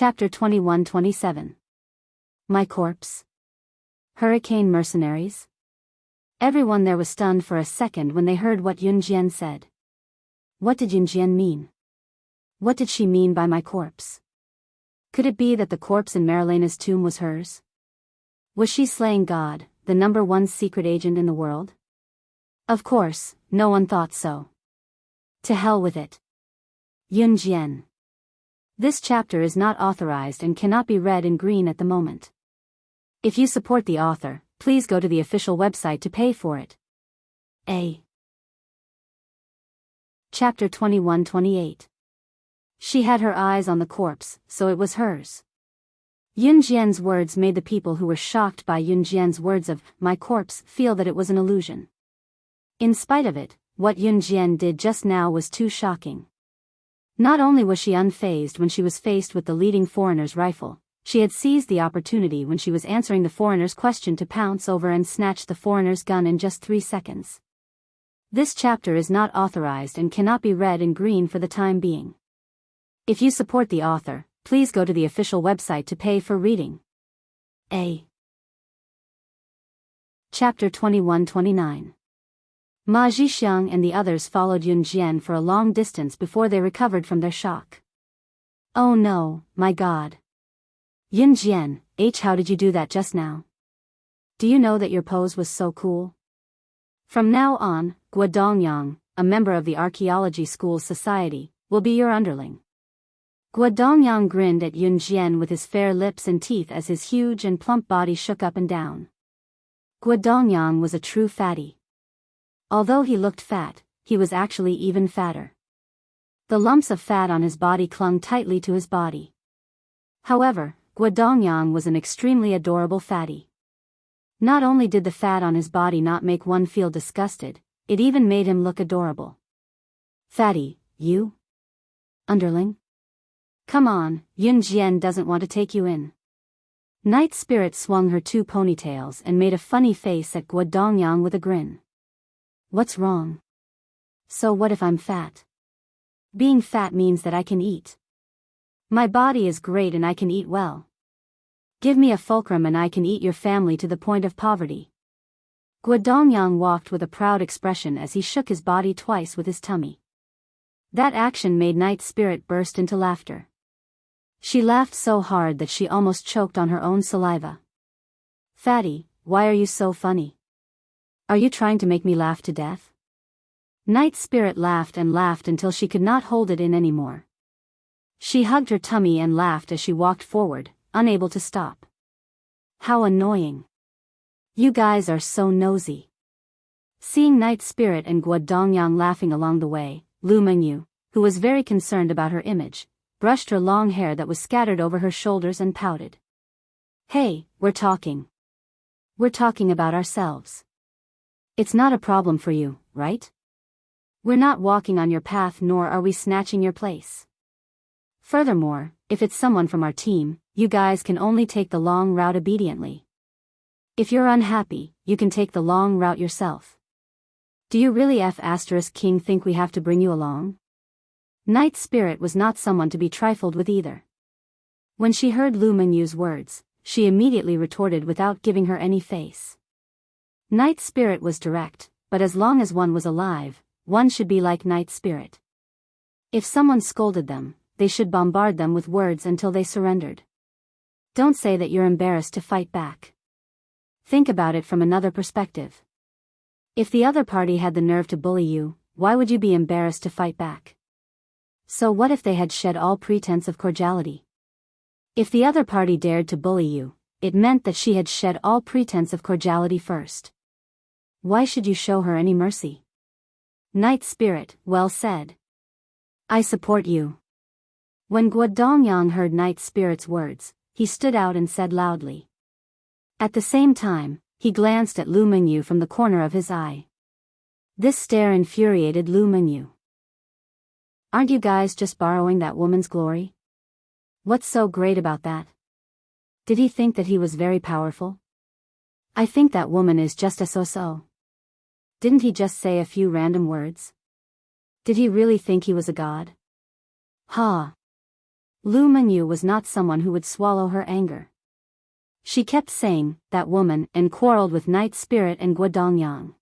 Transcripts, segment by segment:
Chapter 21-27. My corpse. Hurricane mercenaries? Everyone there was stunned for a second when they heard what Yunjian said. What did Yunjian mean? What did she mean by my corpse? Could it be that the corpse in Marilena's tomb was hers? Was she slaying God, the #1 secret agent in the world? Of course, no one thought so. To hell with it. Yunjian. This chapter is not authorized and cannot be read in green at the moment. If you support the author, please go to the official website to pay for it. Chapter 21-28. She had her eyes on the corpse, so it was hers. Yunjian's words made the people who were shocked by Yunjian's words of my corpse feel that it was an illusion. In spite of it, what Yunjian did just now was too shocking. Not only was she unfazed when she was faced with the leading foreigner's rifle, she had seized the opportunity when she was answering the foreigner's question to pounce over and snatch the foreigner's gun in just 3 seconds. This chapter is not authorized and cannot be read in green for the time being. If you support the author, please go to the official website to pay for reading. Chapter 21-29. Ma Zhixiang and the others followed Yunjian for a long distance before they recovered from their shock. Oh no, my God. Yunjian, how did you do that just now? Do you know that your pose was so cool? From now on, Guodongyang, a member of the Archaeology School Society, will be your underling. Guodongyang grinned at Yunjian with his fair lips and teeth as his huge and plump body shook up and down. Guodongyang was a true fatty. Although he looked fat, he was actually even fatter. The lumps of fat on his body clung tightly to his body. However, Guodongyang was an extremely adorable fatty. Not only did the fat on his body not make one feel disgusted, it even made him look adorable. Fatty, you? Underling? Come on, Yunjian doesn't want to take you in. Night Spirit swung her 2 ponytails and made a funny face at Guodongyang with a grin. What's wrong? So what if I'm fat? Being fat means that I can eat. My body is great and I can eat well. Give me a fulcrum and I can eat your family to the point of poverty. Guodongyang walked with a proud expression as he shook his body twice with his tummy. That action made Night Spirit burst into laughter. She laughed so hard that she almost choked on her own saliva. Fatty, why are you so funny? Are you trying to make me laugh to death? Night Spirit laughed and laughed until she could not hold it in anymore. She hugged her tummy and laughed as she walked forward, unable to stop. How annoying. You guys are so nosy. Seeing Night Spirit and Guodongyang laughing along the way, Lu Mengyu, who was very concerned about her image, brushed her long hair that was scattered over her shoulders and pouted. Hey, we're talking. We're talking about ourselves. It's not a problem for you, right? We're not walking on your path nor are we snatching your place. Furthermore, if it's someone from our team, you guys can only take the long route obediently. If you're unhappy, you can take the long route yourself. Do you really King think we have to bring you along? Night Spirit was not someone to be trifled with either. When she heard Lu Mengyu's words, she immediately retorted without giving her any face. Night Spirit was direct, but as long as one was alive, one should be like Night Spirit. If someone scolded them, they should bombard them with words until they surrendered. Don't say that you're embarrassed to fight back. Think about it from another perspective. If the other party had the nerve to bully you, why would you be embarrassed to fight back? So what if they had shed all pretense of cordiality? If the other party dared to bully you, it meant that she had shed all pretense of cordiality first. Why should you show her any mercy? Night Spirit, well said. I support you. When Guodongyang heard Night Spirit's words, he stood out and said loudly. At the same time, he glanced at Lu Mengyu from the corner of his eye. This stare infuriated Lu Mengyu. Aren't you guys just borrowing that woman's glory? What's so great about that? Did he think that he was very powerful? I think that woman is just a so-so. Didn't he just say a few random words? Did he really think he was a god? Ha! Lu Mengyu was not someone who would swallow her anger. She kept saying, "that woman," and quarreled with Night Spirit and Guodongyang.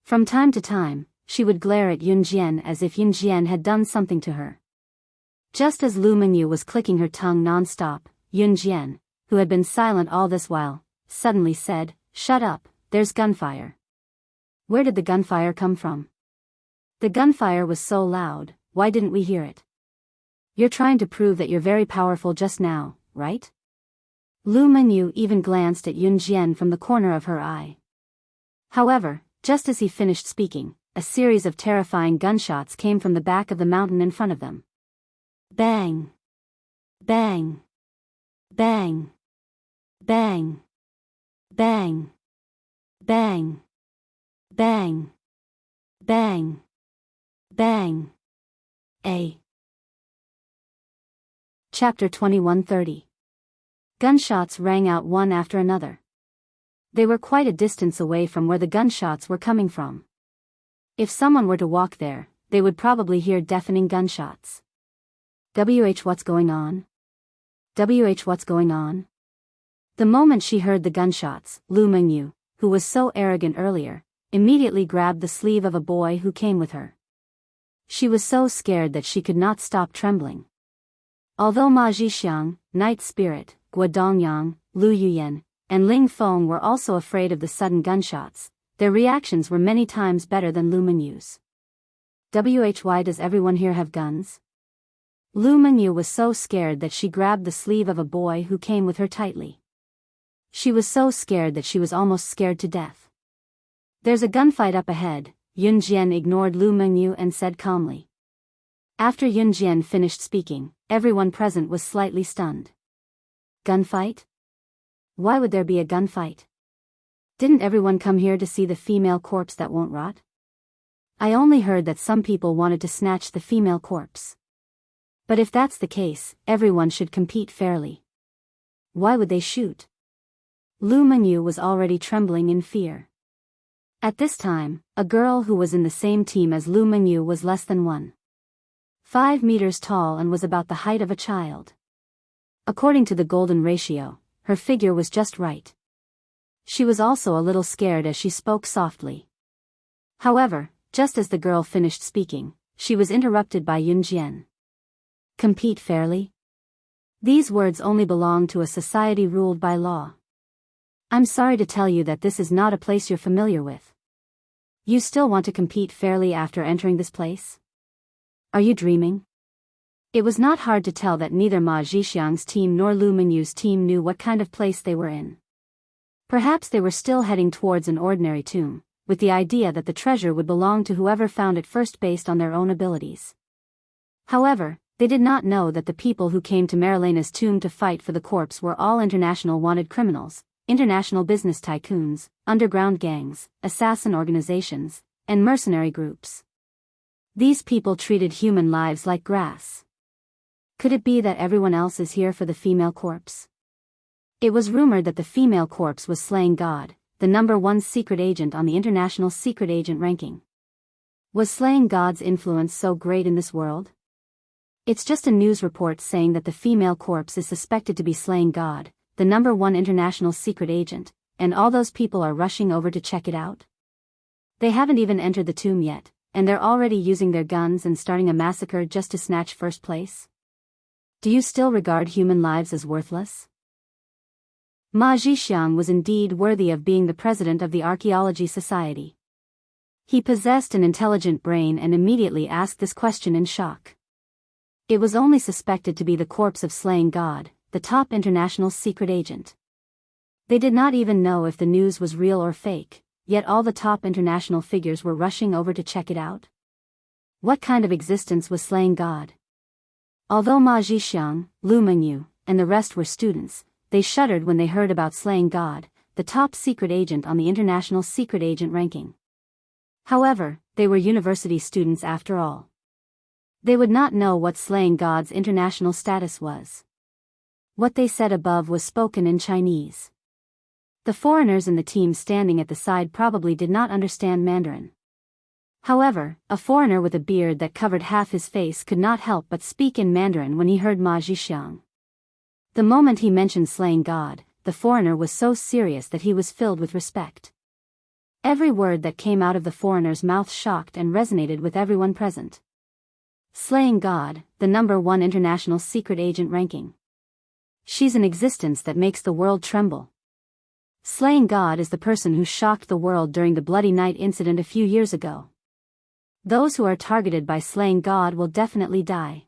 From time to time, she would glare at Yun Jian as if Yun Jian had done something to her. Just as Lu Mengyu was clicking her tongue non-stop, Yun Jian, who had been silent all this while, suddenly said, "Shut up, there's gunfire." Where did the gunfire come from? The gunfire was so loud, why didn't we hear it? You're trying to prove that you're very powerful just now, right? Lu Mengyu even glanced at Yun Jian from the corner of her eye. However, just as he finished speaking, a series of terrifying gunshots came from the back of the mountain in front of them. Bang! Bang! Bang! Bang! Bang! Bang! Bang! Bang! Bang! Chapter 21:30. Gunshots rang out one after another. They were quite a distance away from where the gunshots were coming from. If someone were to walk there, they would probably hear deafening gunshots. What's going on? What's going on? The moment she heard the gunshots, Lu Mengyu, who was so arrogant earlier, immediately grabbed the sleeve of a boy who came with her. She was so scared that she could not stop trembling. Although Ma Zhixiang, Night Spirit, Guodongyang, Lu Yuyan, and Ling Feng were also afraid of the sudden gunshots, their reactions were many times better than Lu Mengyu's. Why does everyone here have guns? Lu Mengyu was so scared that she grabbed the sleeve of a boy who came with her tightly. She was so scared that she was almost scared to death. There's a gunfight up ahead, Yun Jian ignored Lu Mengyu and said calmly. After Yun Jian finished speaking, everyone present was slightly stunned. Gunfight? Why would there be a gunfight? Didn't everyone come here to see the female corpse that won't rot? I only heard that some people wanted to snatch the female corpse. But if that's the case, everyone should compete fairly. Why would they shoot? Lu Mengyu was already trembling in fear. At this time, a girl who was in the same team as Lu Mengyu was less than 1.5 meters tall and was about the height of a child. According to the golden ratio, her figure was just right. She was also a little scared as she spoke softly. However, just as the girl finished speaking, she was interrupted by Yun Jian. Compete fairly? These words only belong to a society ruled by law. I'm sorry to tell you that this is not a place you're familiar with. You still want to compete fairly after entering this place? Are you dreaming? It was not hard to tell that neither Ma Zhixiang's team nor Lu Mengyu's team knew what kind of place they were in. Perhaps they were still heading towards an ordinary tomb, with the idea that the treasure would belong to whoever found it first based on their own abilities. However, they did not know that the people who came to Marilena's tomb to fight for the corpse were all international wanted criminals, international business tycoons, underground gangs, assassin organizations, and mercenary groups. These people treated human lives like grass. Could it be that everyone else is here for the female corpse? It was rumored that the female corpse was slaying God, the #1 secret agent on the international secret agent ranking. Was slaying God's influence so great in this world? It's just a news report saying that the female corpse is suspected to be slaying God, the #1 international secret agent, and all those people are rushing over to check it out. They haven't even entered the tomb yet, and they're already using their guns and starting a massacre just to snatch first place. Do you still regard human lives as worthless? Ma Zhixiang was indeed worthy of being the president of the Archaeology Society. He possessed an intelligent brain and immediately asked this question in shock. It was only suspected to be the corpse of slaying God, the top international secret agent. They did not even know if the news was real or fake, yet all the top international figures were rushing over to check it out. What kind of existence was slaying God? Although Ma Zhixiang, Lu Mengyu, and the rest were students, they shuddered when they heard about slaying God, the top secret agent on the international secret agent ranking. However, they were university students after all. They would not know what slaying God's international status was. What they said above was spoken in Chinese. The foreigners in the team standing at the side probably did not understand Mandarin. However, a foreigner with a beard that covered half his face could not help but speak in Mandarin when he heard Ma Zhixiang. The moment he mentioned slaying God, the foreigner was so serious that he was filled with respect. Every word that came out of the foreigner's mouth shocked and resonated with everyone present. Slaying God, the #1 international secret agent ranking. She's an existence that makes the world tremble. Slaying God is the person who shocked the world during the Bloody Night incident a few years ago. Those who are targeted by slaying God will definitely die.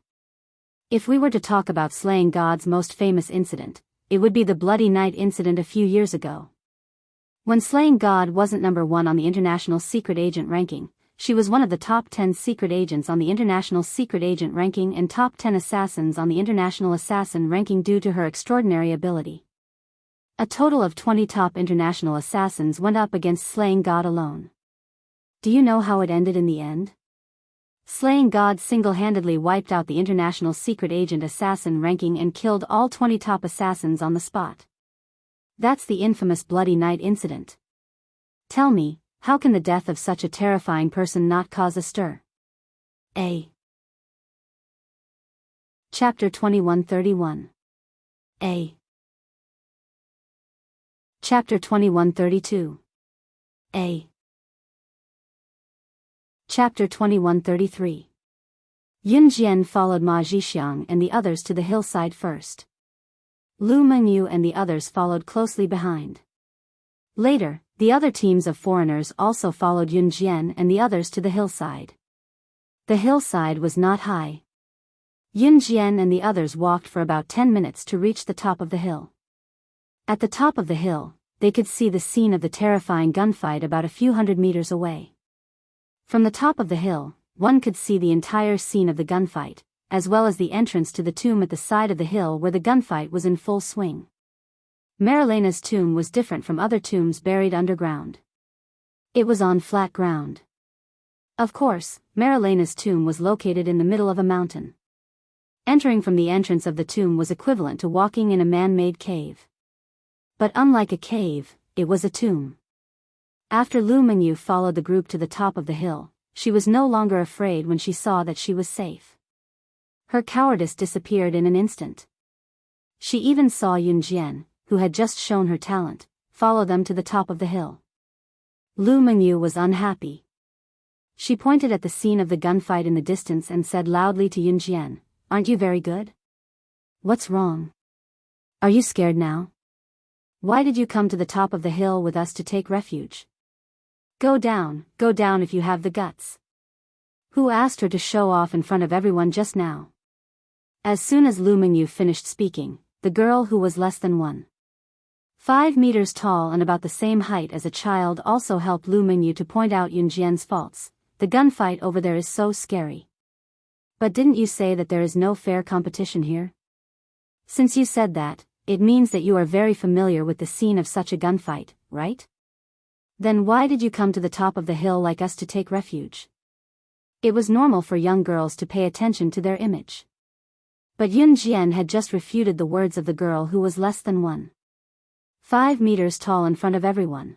If we were to talk about slaying God's most famous incident, it would be the Bloody Night incident a few years ago. When slaying God wasn't #1 on the international secret agent ranking, she was one of the top 10 secret agents on the international secret agent ranking and top 10 assassins on the international assassin ranking due to her extraordinary ability. A total of 20 top international assassins went up against slaying God alone. Do you know how it ended in the end? Slaying God single-handedly wiped out the international secret agent assassin ranking and killed all 20 top assassins on the spot. That's the infamous Bloody Night incident. Tell me, how can the death of such a terrifying person not cause a stir? A. Chapter 2131. A. Chapter 2132. A. Chapter 2133. Yun Jian followed Ma Zhixiang and the others to the hillside first. Lu Mengyu and the others followed closely behind. Later, the other teams of foreigners also followed Yun Jian and the others to the hillside. The hillside was not high. Yun Jian and the others walked for about 10 minutes to reach the top of the hill. At the top of the hill, they could see the scene of the terrifying gunfight about a few hundred meters away. From the top of the hill, one could see the entire scene of the gunfight, as well as the entrance to the tomb at the side of the hill where the gunfight was in full swing. Marilena's tomb was different from other tombs buried underground. It was on flat ground. Of course, Marilena's tomb was located in the middle of a mountain. Entering from the entrance of the tomb was equivalent to walking in a man-made cave. But unlike a cave, it was a tomb. After Lu Mengyu followed the group to the top of the hill, she was no longer afraid when she saw that she was safe. Her cowardice disappeared in an instant. She even saw Yun Jian, who had just shown her talent, follow them to the top of the hill. Lu Mengyu was unhappy. She pointed at the scene of the gunfight in the distance and said loudly to Yun Jian, "Aren't you very good? What's wrong? Are you scared now? Why did you come to the top of the hill with us to take refuge? Go down if you have the guts." Who asked her to show off in front of everyone just now? As soon as Lu Mengyu finished speaking, the girl who was less than 1.5 meters tall and about the same height as a child also helped Lu Mengyu to point out Yun Jian's faults. "The gunfight over there is so scary. But didn't you say that there is no fair competition here? Since you said that, it means that you are very familiar with the scene of such a gunfight, right? Then why did you come to the top of the hill like us to take refuge?" It was normal for young girls to pay attention to their image. But Yun Jian had just refuted the words of the girl who was less than 1.5 meters tall in front of everyone.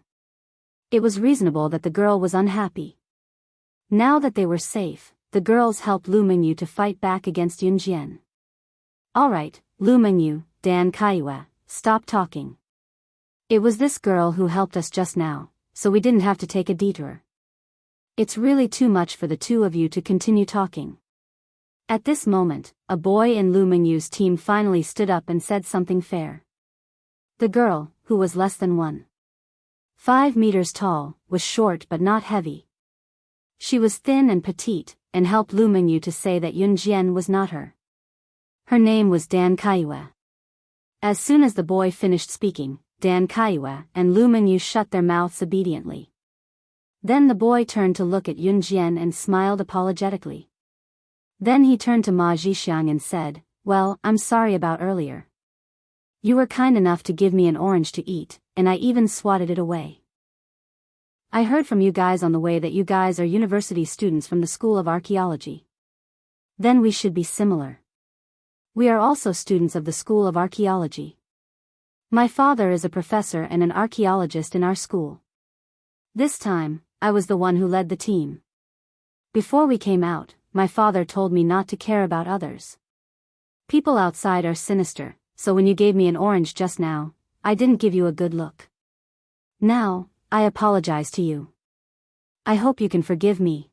It was reasonable that the girl was unhappy. Now that they were safe, the girls helped Lu Mengyu to fight back against Yun Jian. "Alright, Lu Mengyu, Dan Kaiyue, stop talking. It was this girl who helped us just now, so we didn't have to take a detour. It's really too much for the two of you to continue talking." At this moment, a boy in Lu Mengyu's team finally stood up and said something fair. The girl, who was less than 1.5 meters tall, was short but not heavy. She was thin and petite, and helped Lu Mengyu to say that Yun Jian was not her. Her name was Dan Kaiyue. As soon as the boy finished speaking, Dan Kaiyue and Lu Mengyu shut their mouths obediently. Then the boy turned to look at Yun Jian and smiled apologetically. Then he turned to Ma Zhixiang and said, "Well, I'm sorry about earlier. You were kind enough to give me an orange to eat, and I even swatted it away. I heard from you guys on the way that you guys are university students from the School of Archaeology. Then we should be similar. We are also students of the School of Archaeology. My father is a professor and an archaeologist in our school. This time, I was the one who led the team. Before we came out, my father told me not to care about others. People outside are sinister, so when you gave me an orange just now, I didn't give you a good look. Now, I apologize to you. I hope you can forgive me."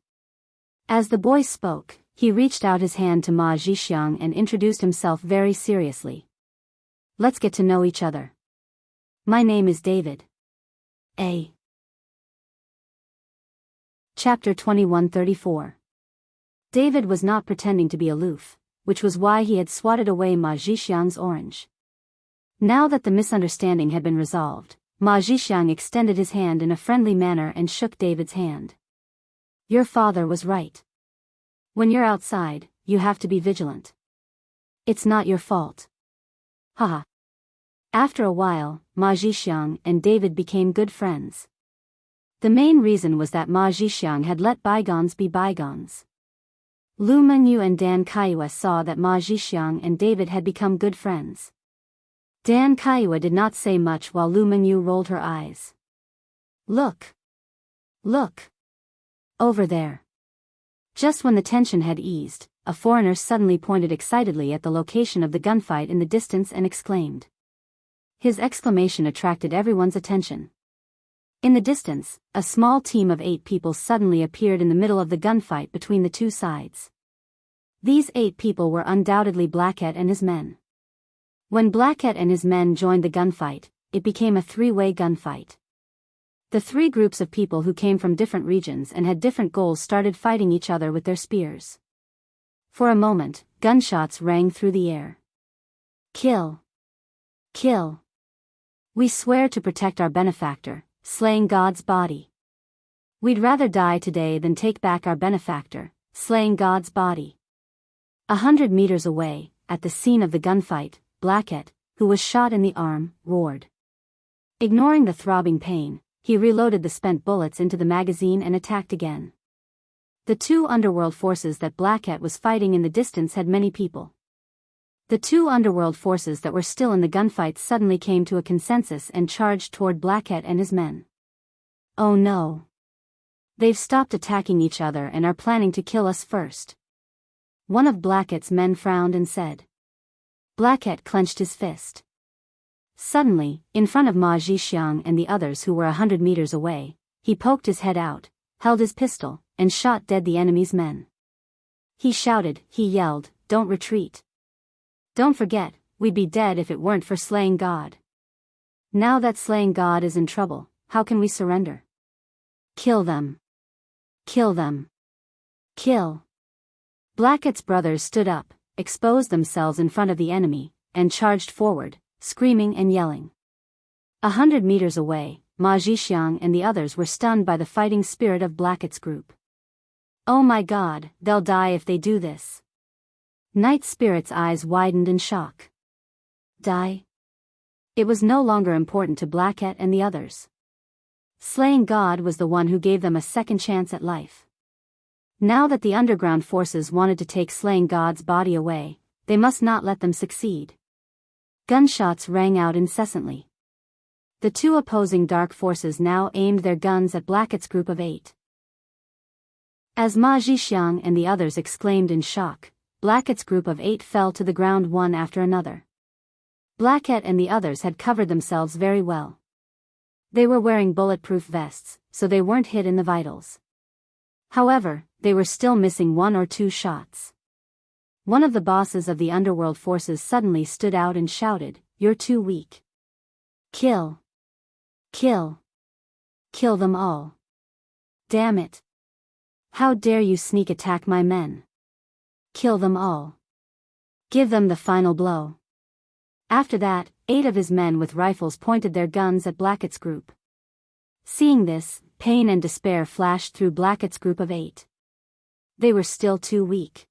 As the boy spoke, he reached out his hand to Ma Zhixiang and introduced himself very seriously. "Let's get to know each other. My name is David. A." Chapter 2134. David was not pretending to be aloof, which was why he had swatted away Ma Zhixiang's orange. Now that the misunderstanding had been resolved, Ma Zhixiang extended his hand in a friendly manner and shook David's hand. "Your father was right. When you're outside, you have to be vigilant. It's not your fault. Haha." After a while, Ma Zhixiang and David became good friends. The main reason was that Ma Zhixiang had let bygones be bygones. Lu Mengyu and Dan Kaiyue saw that Ma Zhixiang and David had become good friends. Dan Kaiyue did not say much while Lu Mengyu rolled her eyes. Look! Look! Over there." Just when the tension had eased, a foreigner suddenly pointed excitedly at the location of the gunfight in the distance and exclaimed. His exclamation attracted everyone's attention. In the distance, a small team of 8 people suddenly appeared in the middle of the gunfight between the two sides. These 8 people were undoubtedly Blackhead and his men. When Blackhead and his men joined the gunfight, it became a 3-way gunfight. The 3 groups of people who came from different regions and had different goals started fighting each other with their spears. For a moment, gunshots rang through the air. "Kill! Kill! We swear to protect our benefactor, slaying God's body. We'd rather die today than take back our benefactor, slaying God's body." 100 meters away, at the scene of the gunfight, Blackhead, who was shot in the arm, roared. Ignoring the throbbing pain, he reloaded the spent bullets into the magazine and attacked again. The 2 underworld forces that Blackhead was fighting in the distance had many people. The 2 underworld forces that were still in the gunfight suddenly came to a consensus and charged toward Blackhead and his men. "Oh no! They've stopped attacking each other and are planning to kill us first." One of Blackhead's men frowned and said. Blackhead clenched his fist. Suddenly, in front of Ma Zhixiang and the others who were 100 meters away, he poked his head out, held his pistol, and shot dead the enemy's men. He shouted, he yelled, "Don't retreat. Don't forget, we'd be dead if it weren't for slaying God. Now that slaying God is in trouble, how can we surrender? Kill them. Kill them. Kill." Blackhead's brothers stood up, exposed themselves in front of the enemy, and charged forward, screaming and yelling. 100 meters away, Ma Zhixiang and the others were stunned by the fighting spirit of Blackhead's group. "Oh my God, they'll die if they do this." Night Spirit's eyes widened in shock. Die? It was no longer important to Blackhead and the others. Slaying God was the one who gave them a second chance at life. Now that the underground forces wanted to take slaying God's body away, they must not let them succeed. Gunshots rang out incessantly. The 2 opposing dark forces now aimed their guns at Blackhead's group of 8. As Ma Zhixiang and the others exclaimed in shock, Blackhead's group of 8 fell to the ground one after another. Blackhead and the others had covered themselves very well. They were wearing bulletproof vests, so they weren't hit in the vitals. However, they were still missing 1 or 2 shots. One of the bosses of the underworld forces suddenly stood out and shouted, "You're too weak. Kill. Kill. Kill them all. Damn it. How dare you sneak attack my men. Kill them all. Give them the final blow." After that, 8 of his men with rifles pointed their guns at Blackhead's group. Seeing this, pain and despair flashed through Blackhead's group of 8. They were still too weak.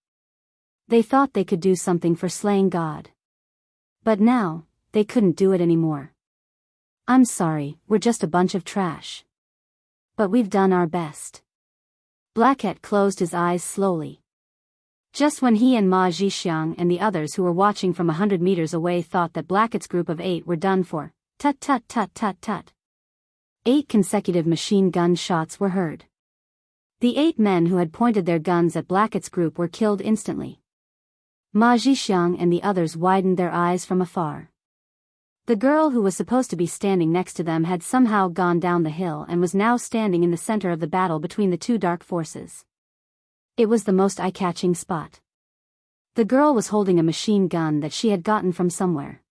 They thought they could do something for slaying God. But now, they couldn't do it anymore. "I'm sorry, we're just a bunch of trash. But we've done our best." Blackhead closed his eyes slowly. Just when he and Ma Zhixiang and the others who were watching from 100 meters away thought that Blackhead's group of 8 were done for, tut tut tut tut tut. 8 consecutive machine gun shots were heard. The 8 men who had pointed their guns at Blackett's group were killed instantly. Ma Zhixiang and the others widened their eyes from afar. The girl who was supposed to be standing next to them had somehow gone down the hill and was now standing in the center of the battle between the two dark forces. It was the most eye-catching spot. The girl was holding a machine gun that she had gotten from somewhere.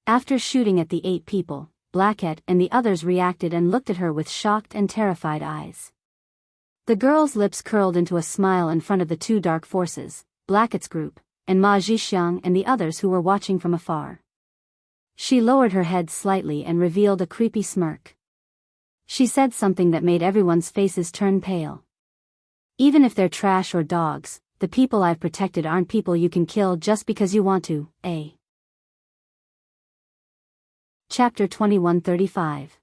After shooting at the 8 people, Blackett and the others reacted and looked at her with shocked and terrified eyes. The girl's lips curled into a smile in front of the two dark forces, Blackett's group, and Ma Zhixiang and the others who were watching from afar. She lowered her head slightly and revealed a creepy smirk. She said something that made everyone's faces turn pale. Even if they're trash or dogs, the people I've protected aren't people you can kill just because you want to, eh? Chapter 2135.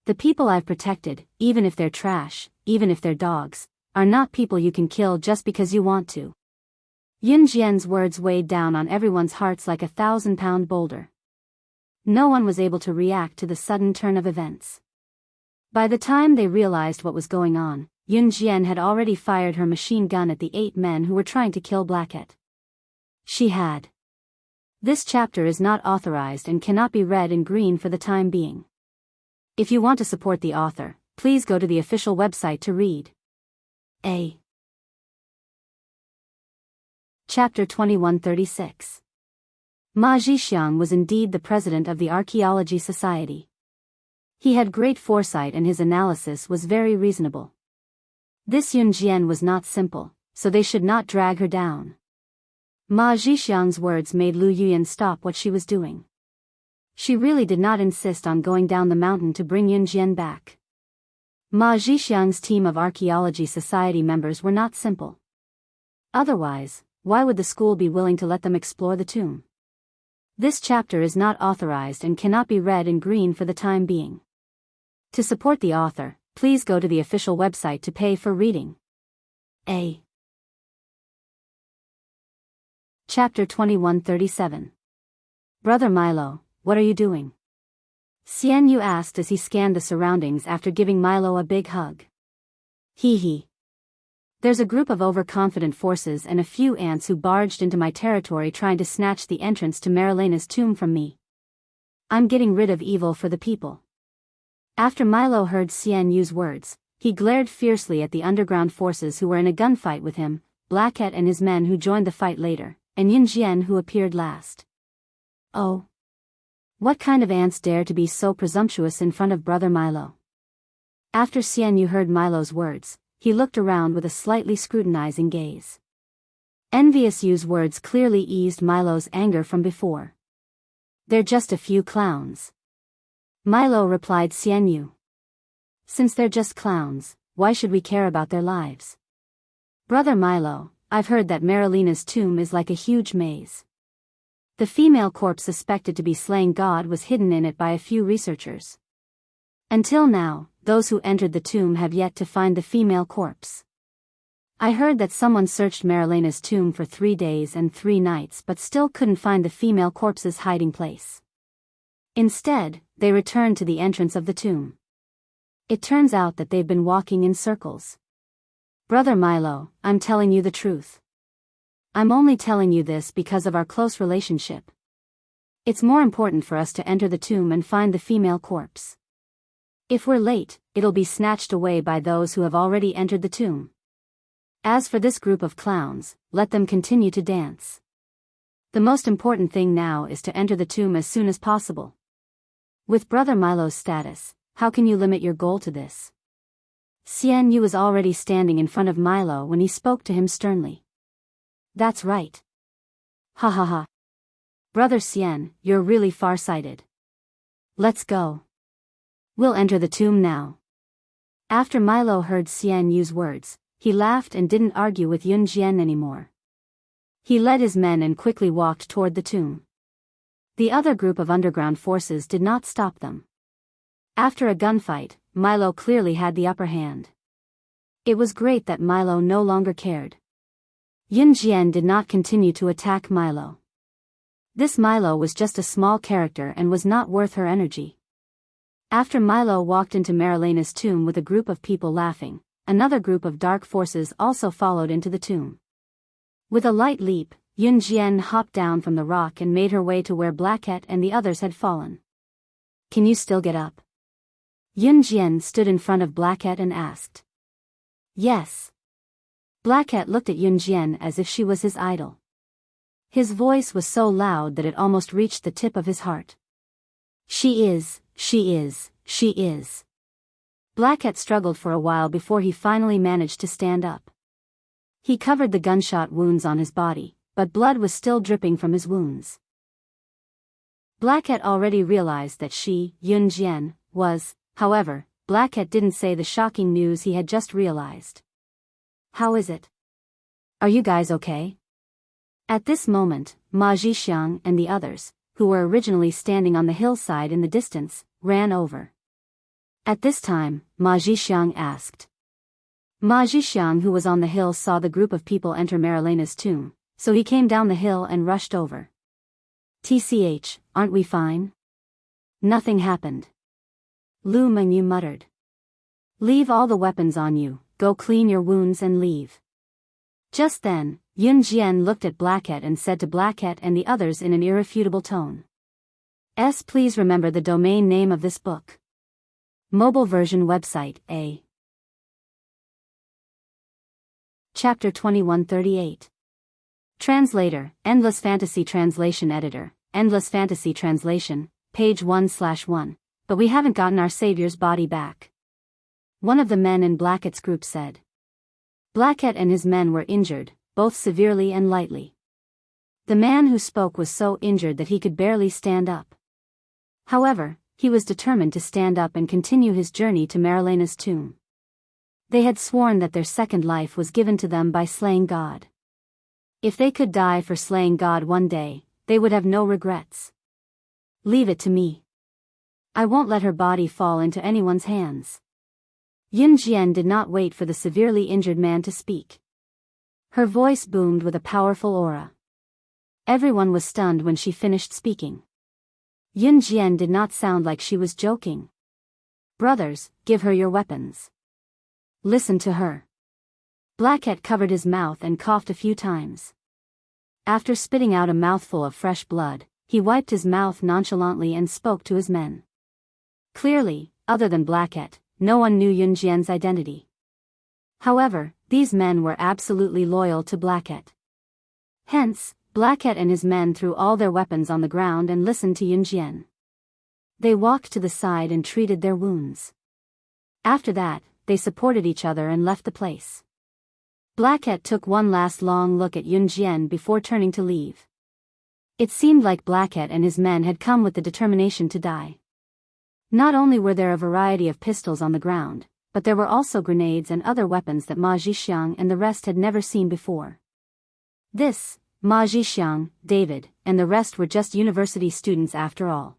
The people I've protected, even if they're trash, even if they're dogs, are not people you can kill just because you want to. Yun Jian's words weighed down on everyone's hearts like a 1,000-pound boulder. No one was able to react to the sudden turn of events. By the time they realized what was going on, Yun Jian had already fired her machine gun at the 8 men who were trying to kill Blackett. She had. This chapter is not authorized and cannot be read in green for the time being. If you want to support the author, please go to the official website to read. A. Chapter 2136. Ma Zhixiang was indeed the president of the Archaeology Society. He had great foresight and his analysis was very reasonable. This Yun Jian was not simple, so they should not drag her down. Ma Zhixiang's words made Lu Yuyan stop what she was doing. She really did not insist on going down the mountain to bring Yun Jian back. Ma Zhixiang's team of Archaeology Society members were not simple. Otherwise, why would the school be willing to let them explore the tomb? This chapter is not authorized and cannot be read in green for the time being. To support the author, please go to the official website to pay for reading. A. Chapter 2137. Brother Milo, what are you doing? Xian Yu asked as he scanned the surroundings after giving Milo a big hug. Hee hee. There's a group of overconfident forces and a few ants who barged into my territory trying to snatch the entrance to Marilena's tomb from me. I'm getting rid of evil for the people. After Milo heard Xian Yu's words, he glared fiercely at the underground forces who were in a gunfight with him, Blackett and his men who joined the fight later, and Yun Jian who appeared last. Oh. What kind of ants dare to be so presumptuous in front of Brother Milo? After Xian Yu heard Milo's words, he looked around with a slightly scrutinizing gaze. Envious Yu's words clearly eased Milo's anger from before. They're just a few clowns. Milo replied Xian Yu. Since they're just clowns, why should we care about their lives? Brother Milo, I've heard that Marilena's tomb is like a huge maze. The female corpse suspected to be slaying God was hidden in it by a few researchers. Until now, those who entered the tomb have yet to find the female corpse. I heard that someone searched Marilena's tomb for 3 days and 3 nights but still couldn't find the female corpse's hiding place. Instead, they returned to the entrance of the tomb. It turns out that they've been walking in circles. Brother Milo, I'm telling you the truth. I'm only telling you this because of our close relationship. It's more important for us to enter the tomb and find the female corpse. If we're late, it'll be snatched away by those who have already entered the tomb. As for this group of clowns, let them continue to dance. The most important thing now is to enter the tomb as soon as possible. With Brother Milo's status, how can you limit your goal to this? Xian Yu was already standing in front of Milo when he spoke to him sternly. That's right. Ha ha ha. Brother Xian, you're really far-sighted. Let's go. We'll enter the tomb now. After Milo heard Xian Yu's words, he laughed and didn't argue with Yun Jian anymore. He led his men and quickly walked toward the tomb. The other group of underground forces did not stop them. After a gunfight, Milo clearly had the upper hand. It was great that Milo no longer cared. Yun Jian did not continue to attack Milo. This Milo was just a small character and was not worth her energy. After Milo walked into Marilena's tomb with a group of people laughing, another group of dark forces also followed into the tomb. With a light leap, Yun Jian hopped down from the rock and made her way to where Blackette and the others had fallen. "Can you still get up?" Yun Jian stood in front of Blackette and asked. "Yes." Blackette looked at Yun Jian as if she was his idol. His voice was so loud that it almost reached the tip of his heart. She is. Blackette struggled for a while before he finally managed to stand up. He covered the gunshot wounds on his body, but blood was still dripping from his wounds. Blackette already realized that she, Yun Jian, was, however, Blackette didn't say the shocking news he had just realized. "How is it? Are you guys okay?" At this moment, Ma Zhixiang and the others, who were originally standing on the hillside in the distance, ran over. At this time, Ma Zhixiang asked. Ma Zhixiang, who was on the hill, saw the group of people enter Marilena's tomb, so he came down the hill and rushed over. "TCH, aren't we fine?" "Nothing happened." Lu Mengyu muttered. "Leave all the weapons on you, go clean your wounds and leave." Just then, Yun Jian looked at Blackette and said to Blackette and the others in an irrefutable tone. Please remember the domain name of this book. Mobile version website A. Chapter 2138. Translator, Endless Fantasy Translation Editor, Endless Fantasy Translation, page 1/1. "But we haven't gotten our savior's body back," one of the men in Blackette's group said. Blackette and his men were injured, both severely and lightly. The man who spoke was so injured that he could barely stand up. However, he was determined to stand up and continue his journey to Marilena's tomb. They had sworn that their second life was given to them by slaying God. If they could die for slaying God one day, they would have no regrets. "Leave it to me. I won't let her body fall into anyone's hands." Yun Jian did not wait for the severely injured man to speak. Her voice boomed with a powerful aura. Everyone was stunned when she finished speaking. Yun Jian did not sound like she was joking. "Brothers, give her your weapons. Listen to her." Blackette covered his mouth and coughed a few times. After spitting out a mouthful of fresh blood, he wiped his mouth nonchalantly and spoke to his men. Clearly, other than Blackette, no one knew Yun Jian's identity. However, these men were absolutely loyal to Blackette. Hence, Blackette and his men threw all their weapons on the ground and listened to Yun Jian. They walked to the side and treated their wounds. After that, they supported each other and left the place. Blackette took one last long look at Yun Jian before turning to leave. It seemed like Blackette and his men had come with the determination to die. Not only were there a variety of pistols on the ground, but there were also grenades and other weapons that Ma Zhixiang and the rest had never seen before. This, Ma Zhixiang, David, and the rest were just university students after all.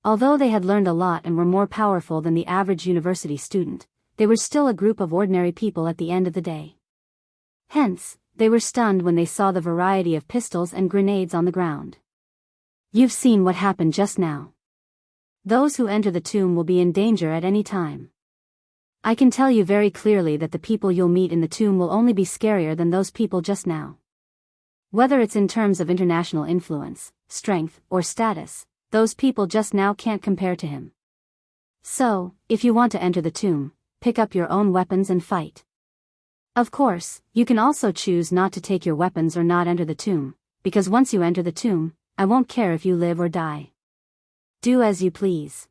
Although they had learned a lot and were more powerful than the average university student, they were still a group of ordinary people at the end of the day. Hence, they were stunned when they saw the variety of pistols and grenades on the ground. "You've seen what happened just now. Those who enter the tomb will be in danger at any time. I can tell you very clearly that the people you'll meet in the tomb will only be scarier than those people just now. Whether it's in terms of international influence, strength, or status, those people just now can't compare to him. So, if you want to enter the tomb, pick up your own weapons and fight. Of course, you can also choose not to take your weapons or not enter the tomb, because once you enter the tomb, I won't care if you live or die. Do as you please,"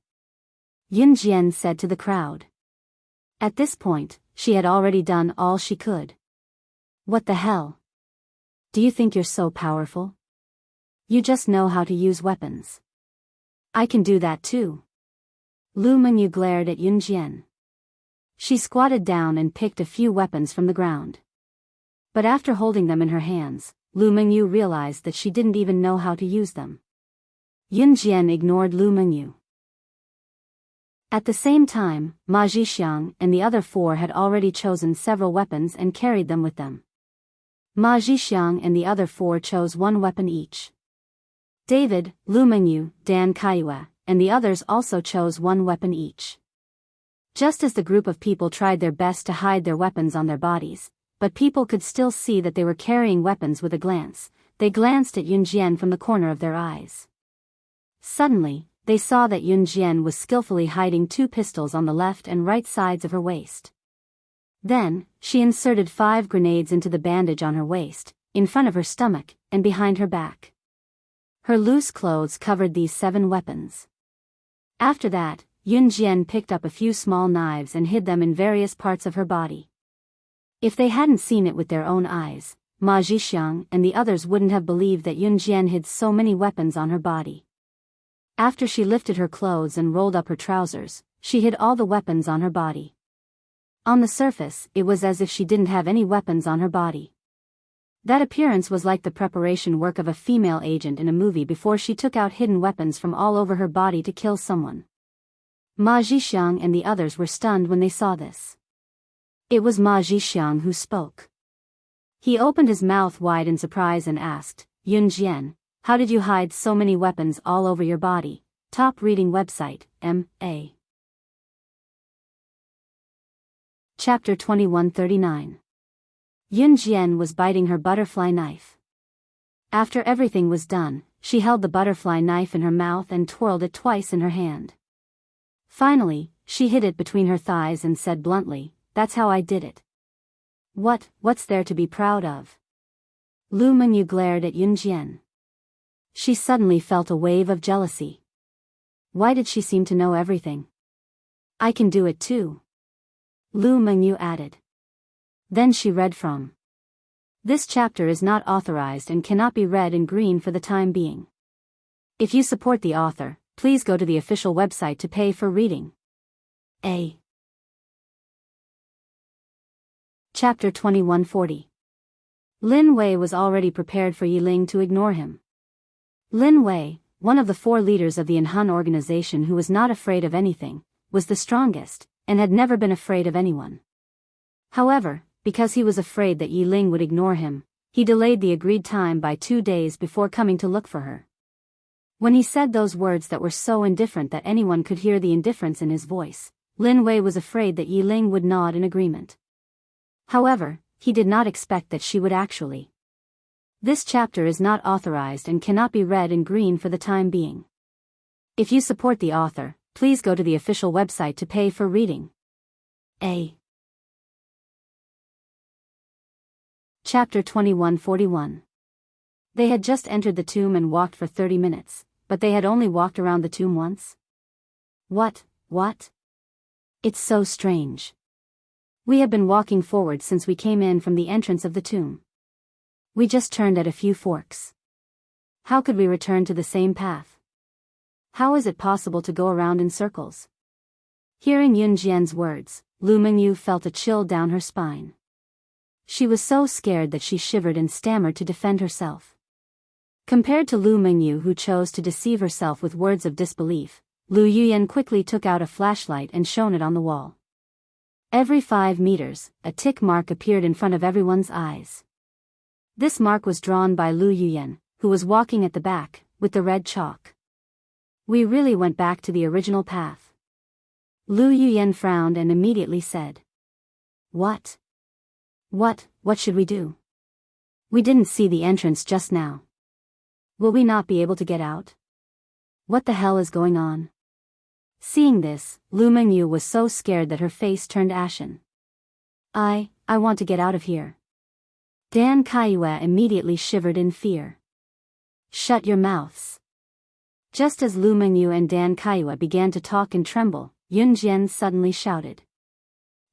Yun Jian said to the crowd. At this point, she had already done all she could. "What the hell? Do you think you're so powerful? You just know how to use weapons. I can do that too." Lu Mengyu glared at Yun Jian. She squatted down and picked a few weapons from the ground. But after holding them in her hands, Lu Mengyu realized that she didn't even know how to use them. Yun Jian ignored Lu Mengyu. At the same time, Ma Zhixiang and the other four had already chosen several weapons and carried them with them. Ma Zhixiang and the other four chose one weapon each. David, Lu Mengyu, Dan Kaiyue, and the others also chose one weapon each. Just as the group of people tried their best to hide their weapons on their bodies, but people could still see that they were carrying weapons with a glance, they glanced at Yun Jian from the corner of their eyes. Suddenly, they saw that Yun Jian was skillfully hiding 2 pistols on the left and right sides of her waist. Then, she inserted 5 grenades into the bandage on her waist, in front of her stomach, and behind her back. Her loose clothes covered these 7 weapons. After that, Yun Jian picked up a few small knives and hid them in various parts of her body. If they hadn't seen it with their own eyes, Ma Zhixiang and the others wouldn't have believed that Yun Jian hid so many weapons on her body. After she lifted her clothes and rolled up her trousers, she hid all the weapons on her body. On the surface, it was as if she didn't have any weapons on her body. That appearance was like the preparation work of a female agent in a movie before she took out hidden weapons from all over her body to kill someone. Ma Zhixiang and the others were stunned when they saw this. It was Ma Zhixiang who spoke. He opened his mouth wide in surprise and asked, "Yun Jian, how did you hide so many weapons all over your body?" Top reading website, M.A. Chapter 2139. Yun Jian was biting her butterfly knife. After everything was done, she held the butterfly knife in her mouth and twirled it twice in her hand. Finally, she hid it between her thighs and said bluntly, "That's how I did it." What's there to be proud of? Lu Mengyu glared at Yun Jian. She suddenly felt a wave of jealousy. Why did she seem to know everything? "I can do it too," Lu Mengyu added. Then she read from. This chapter is not authorized and cannot be read in green for the time being. If you support the author, please go to the official website to pay for reading. A. Chapter 2140. Lin Wei was already prepared for Yiling to ignore him. Lin Wei, one of the 4 leaders of the Enhan organization who was not afraid of anything, was the strongest, and had never been afraid of anyone. However, because he was afraid that Yiling would ignore him, he delayed the agreed time by 2 days before coming to look for her. When he said those words that were so indifferent that anyone could hear the indifference in his voice, Lin Wei was afraid that Yiling would nod in agreement. However, he did not expect that she would actually. This chapter is not authorized and cannot be read in green for the time being. If you support the author, please go to the official website to pay for reading. A. Chapter 2141. They had just entered the tomb and walked for 30 minutes, but they had only walked around the tomb once. What? It's so strange. We have been walking forward since we came in from the entrance of the tomb. We just turned at a few forks. How could we return to the same path? How is it possible to go around in circles? Hearing Yun Jian's words, Lu Mengyu felt a chill down her spine. She was so scared that she shivered and stammered to defend herself. Compared to Lu Mengyu, who chose to deceive herself with words of disbelief, Lu Yuyan quickly took out a flashlight and shone it on the wall. Every 5 meters, a tick mark appeared in front of everyone's eyes. This mark was drawn by Lu Yuyan, who was walking at the back, with the red chalk. We really went back to the original path. Lu Yuyan frowned and immediately said. What should we do? We didn't see the entrance just now. Will we not be able to get out? What the hell is going on? Seeing this, Lu Mengyu was so scared that her face turned ashen. I want to get out of here. Dan Kaiyue immediately shivered in fear. Shut your mouths. Just as Lu Mengyu and Dan Kaiyue began to talk and tremble, Yun Jian suddenly shouted.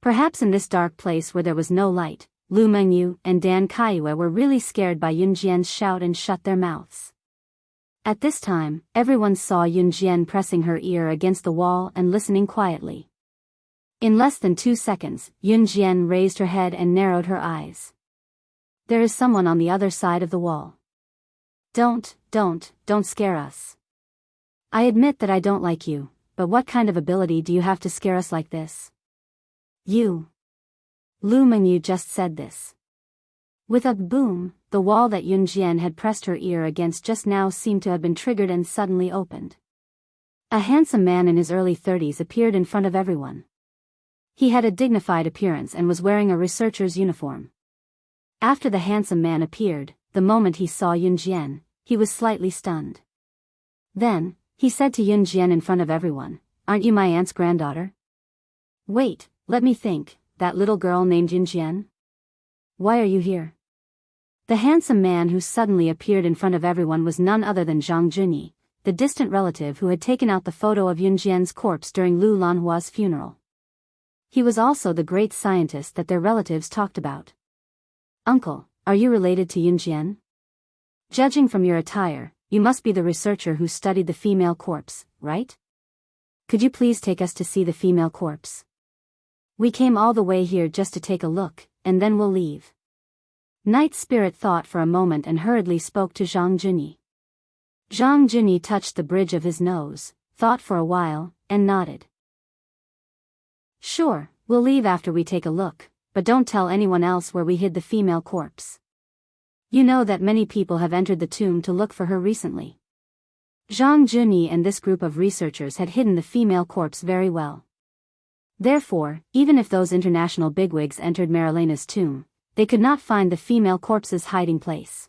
Perhaps in this dark place where there was no light, Lu Mengyu and Dan Kaiyue were really scared by Yun Jian's shout and shut their mouths. At this time, everyone saw Yun Jian pressing her ear against the wall and listening quietly. In less than 2 seconds, Yun Jian raised her head and narrowed her eyes. There is someone on the other side of the wall. Don't scare us. I admit that I don't like you, but what kind of ability do you have to scare us like this? You. Lu Mengyu just said this. With a boom, the wall that Yun Jian had pressed her ear against just now seemed to have been triggered and suddenly opened. A handsome man in his early 30s appeared in front of everyone. He had a dignified appearance and was wearing a researcher's uniform. After the handsome man appeared, the moment he saw Yun Jian, he was slightly stunned. Then, he said to Yun Jian in front of everyone, "Aren't you my aunt's granddaughter?" "Wait, let me think, that little girl named Yun Jian? Why are you here?" The handsome man who suddenly appeared in front of everyone was none other than Zhang Junyi, the distant relative who had taken out the photo of Yun Jian's corpse during Lu Lanhua's funeral. He was also the great scientist that their relatives talked about. "Uncle, are you related to Yun Jian? Judging from your attire, you must be the researcher who studied the female corpse, right? Could you please take us to see the female corpse? We came all the way here just to take a look, and then we'll leave." Night Spirit thought for a moment and hurriedly spoke to Zhang Junyi. Zhang Junyi touched the bridge of his nose, thought for a while, and nodded. "Sure, we'll leave after we take a look, but don't tell anyone else where we hid the female corpse. You know that many people have entered the tomb to look for her recently." Zhang Junyi and this group of researchers had hidden the female corpse very well. Therefore, even if those international bigwigs entered Marilena's tomb, they could not find the female corpse's hiding place.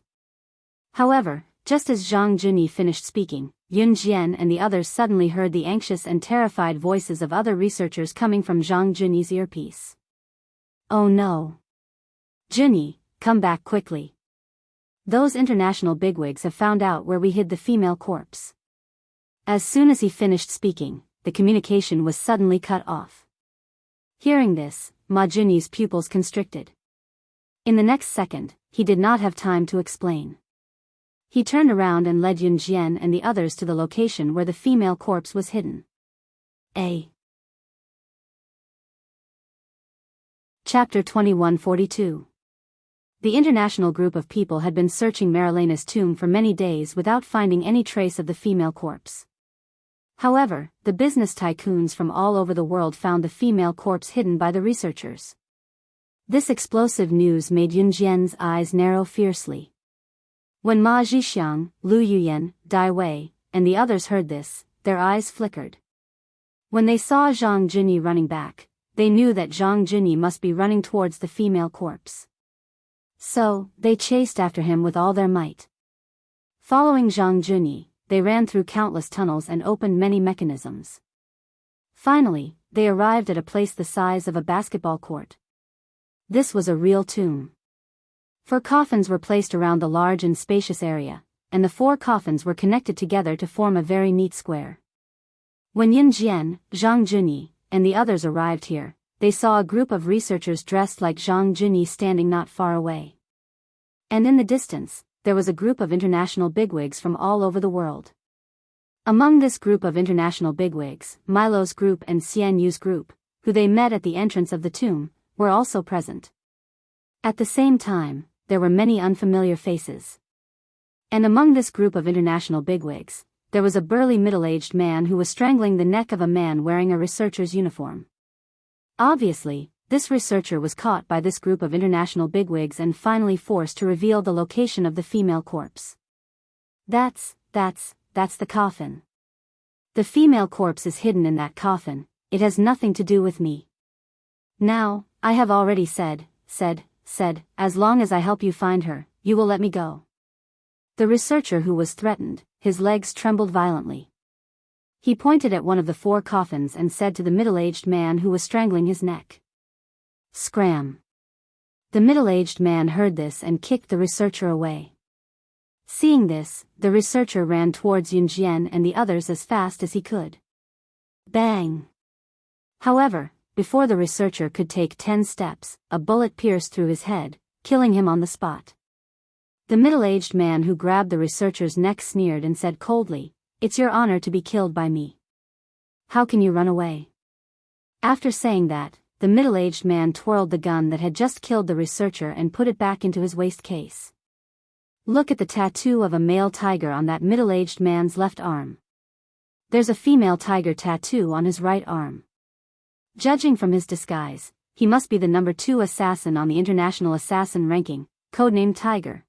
However, just as Zhang Junyi finished speaking, Yun Jian and the others suddenly heard the anxious and terrified voices of other researchers coming from Zhang Junyi's earpiece. "Oh no! Junyi, come back quickly. Those international bigwigs have found out where we hid the female corpse." As soon as he finished speaking, the communication was suddenly cut off. Hearing this, Ma Junyi's pupils constricted. In the next second, he did not have time to explain. He turned around and led Yun Jian and the others to the location where the female corpse was hidden. Chapter 2142. The international group of people had been searching Marilena's tomb for many days without finding any trace of the female corpse. However, the business tycoons from all over the world found the female corpse hidden by the researchers. This explosive news made Yun Jian's eyes narrow fiercely. When Ma Zhixiang, Lu Yuyan, Dai Wei, and the others heard this, their eyes flickered. When they saw Zhang Junyi running back, they knew that Zhang Junyi must be running towards the female corpse. So, they chased after him with all their might. Following Zhang Junyi, they ran through countless tunnels and opened many mechanisms. Finally, they arrived at a place the size of a basketball court. This was a real tomb. 4 coffins were placed around the large and spacious area, and the 4 coffins were connected together to form a very neat square. When Yun Jian, Zhang Junyi, and the others arrived here, they saw a group of researchers dressed like Zhang Junyi standing not far away. And in the distance, there was a group of international bigwigs from all over the world. Among this group of international bigwigs, Milo's group and Xian Yu's group, who they met at the entrance of the tomb, were also present. At the same time, there were many unfamiliar faces. And among this group of international bigwigs, there was a burly middle-aged man who was strangling the neck of a man wearing a researcher's uniform. Obviously, this researcher was caught by this group of international bigwigs and finally forced to reveal the location of the female corpse. That's the coffin. The female corpse is hidden in that coffin, it has nothing to do with me. Now, I have already said, as long as I help you find her, you will let me go. The researcher who was threatened, his legs trembled violently. He pointed at one of the 4 coffins and said to the middle-aged man who was strangling his neck. Scram. The middle-aged man heard this and kicked the researcher away. Seeing this, the researcher ran towards Yun Jian and the others as fast as he could. Bang! However, before the researcher could take 10 steps, a bullet pierced through his head, killing him on the spot. The middle-aged man who grabbed the researcher's neck sneered and said coldly, "It's your honor to be killed by me. How can you run away?" After saying that, the middle-aged man twirled the gun that had just killed the researcher and put it back into his waist case. Look at the tattoo of a male tiger on that middle-aged man's left arm. There's a female tiger tattoo on his right arm. Judging from his disguise, he must be the number 2 assassin on the international assassin ranking, codenamed Tiger.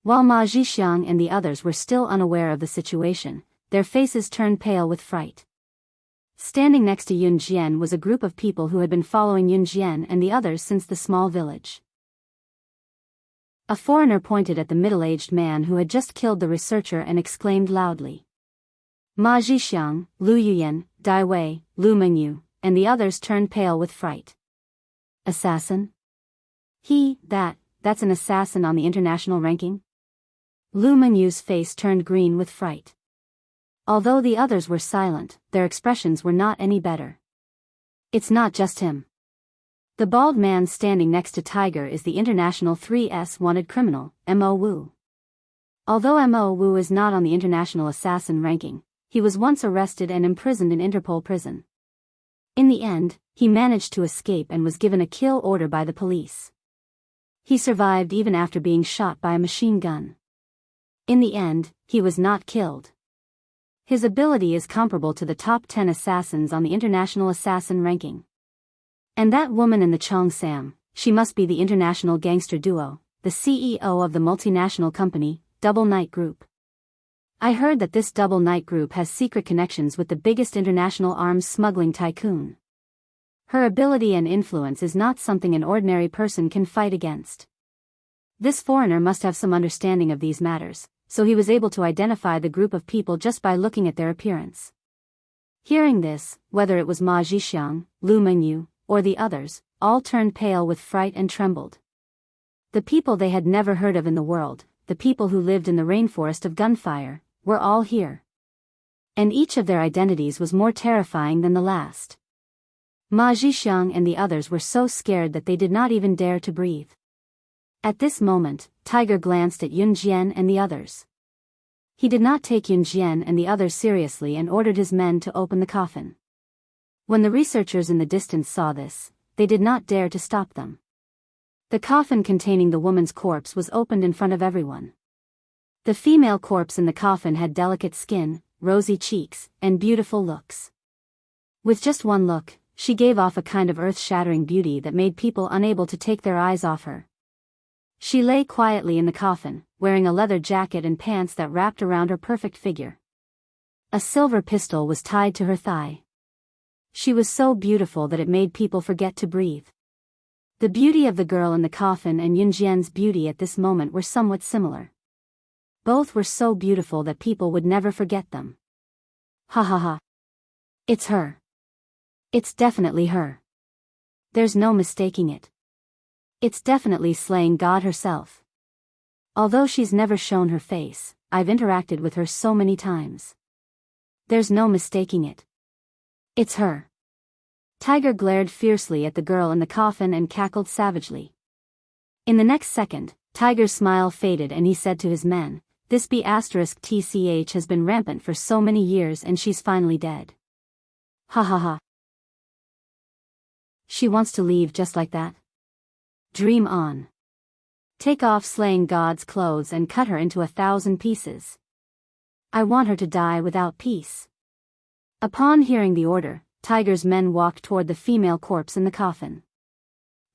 While Ma Zhixiang and the others were still unaware of the situation, their faces turned pale with fright. Standing next to Yun Jian was a group of people who had been following Yun Jian and the others since the small village. A foreigner pointed at the middle-aged man who had just killed the researcher and exclaimed loudly. Ma Zhixiang, Lu Yuyan, Dai Wei, Lu Mengyu, and the others turned pale with fright. Assassin? That's an assassin on the international ranking? Lu Mengyu's face turned green with fright. Although the others were silent, their expressions were not any better. It's not just him. The bald man standing next to Tiger is the international 3S wanted criminal, Mo Wu. Although Mo Wu is not on the international assassin ranking, he was once arrested and imprisoned in Interpol prison. In the end, he managed to escape and was given a kill order by the police. He survived even after being shot by a machine gun. In the end, he was not killed. His ability is comparable to the top 10 assassins on the international assassin ranking. And that woman in the Cheongsam, she must be the international gangster duo, the CEO of the multinational company, Double Night Group. I heard that this Double Night Group has secret connections with the biggest international arms smuggling tycoon. Her ability and influence is not something an ordinary person can fight against. This foreigner must have some understanding of these matters, so he was able to identify the group of people just by looking at their appearance. Hearing this, whether it was Ma Zhixiang, Lu Mengyu, or the others, all turned pale with fright and trembled. The people they had never heard of in the world, the people who lived in the rainforest of gunfire, were all here. And each of their identities was more terrifying than the last. Ma Zhixiang and the others were so scared that they did not even dare to breathe. At this moment, Tiger glanced at Yun Jian and the others. He did not take Yun Jian and the others seriously and ordered his men to open the coffin. When the researchers in the distance saw this, they did not dare to stop them. The coffin containing the woman's corpse was opened in front of everyone. The female corpse in the coffin had delicate skin, rosy cheeks, and beautiful looks. With just one look, she gave off a kind of earth-shattering beauty that made people unable to take their eyes off her. She lay quietly in the coffin, wearing a leather jacket and pants that wrapped around her perfect figure. A silver pistol was tied to her thigh. She was so beautiful that it made people forget to breathe. The beauty of the girl in the coffin and Yun Jian's beauty at this moment were somewhat similar. Both were so beautiful that people would never forget them. Ha ha ha. It's her. It's definitely her. There's no mistaking it. It's definitely slaying God herself. Although she's never shown her face, I've interacted with her so many times. There's no mistaking it. It's her. Tiger glared fiercely at the girl in the coffin and cackled savagely. In the next second, Tiger's smile faded and he said to his men, "This B*TCH has been rampant for so many years and she's finally dead. Ha ha ha. She wants to leave just like that? Dream on. Take off slaying God's clothes and cut her into 1,000 pieces. I want her to die without peace." Upon hearing the order, Tiger's men walked toward the female corpse in the coffin.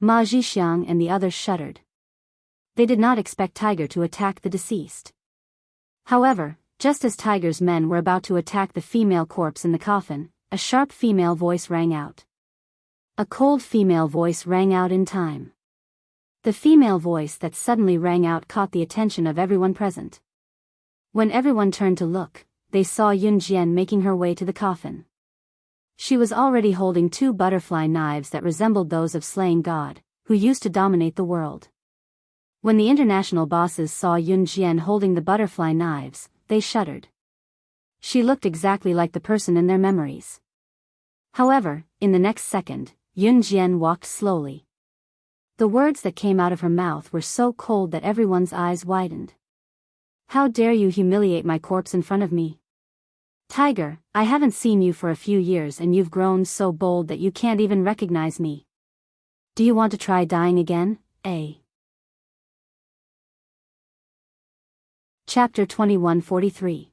Ma Zhixiang and the others shuddered. They did not expect Tiger to attack the deceased. However, just as Tiger's men were about to attack the female corpse in the coffin, a sharp female voice rang out. A cold female voice rang out in time. The female voice that suddenly rang out caught the attention of everyone present. When everyone turned to look, they saw Yun Jian making her way to the coffin. She was already holding 2 butterfly knives that resembled those of slaying God, who used to dominate the world. When the international bosses saw Yun Jian holding the butterfly knives, they shuddered. She looked exactly like the person in their memories. However, in the next second, Yun Jian walked slowly. The words that came out of her mouth were so cold that everyone's eyes widened. "How dare you humiliate my corpse in front of me? Tiger, I haven't seen you for a few years and you've grown so bold that you can't even recognize me. Do you want to try dying again, eh?" Chapter 2143.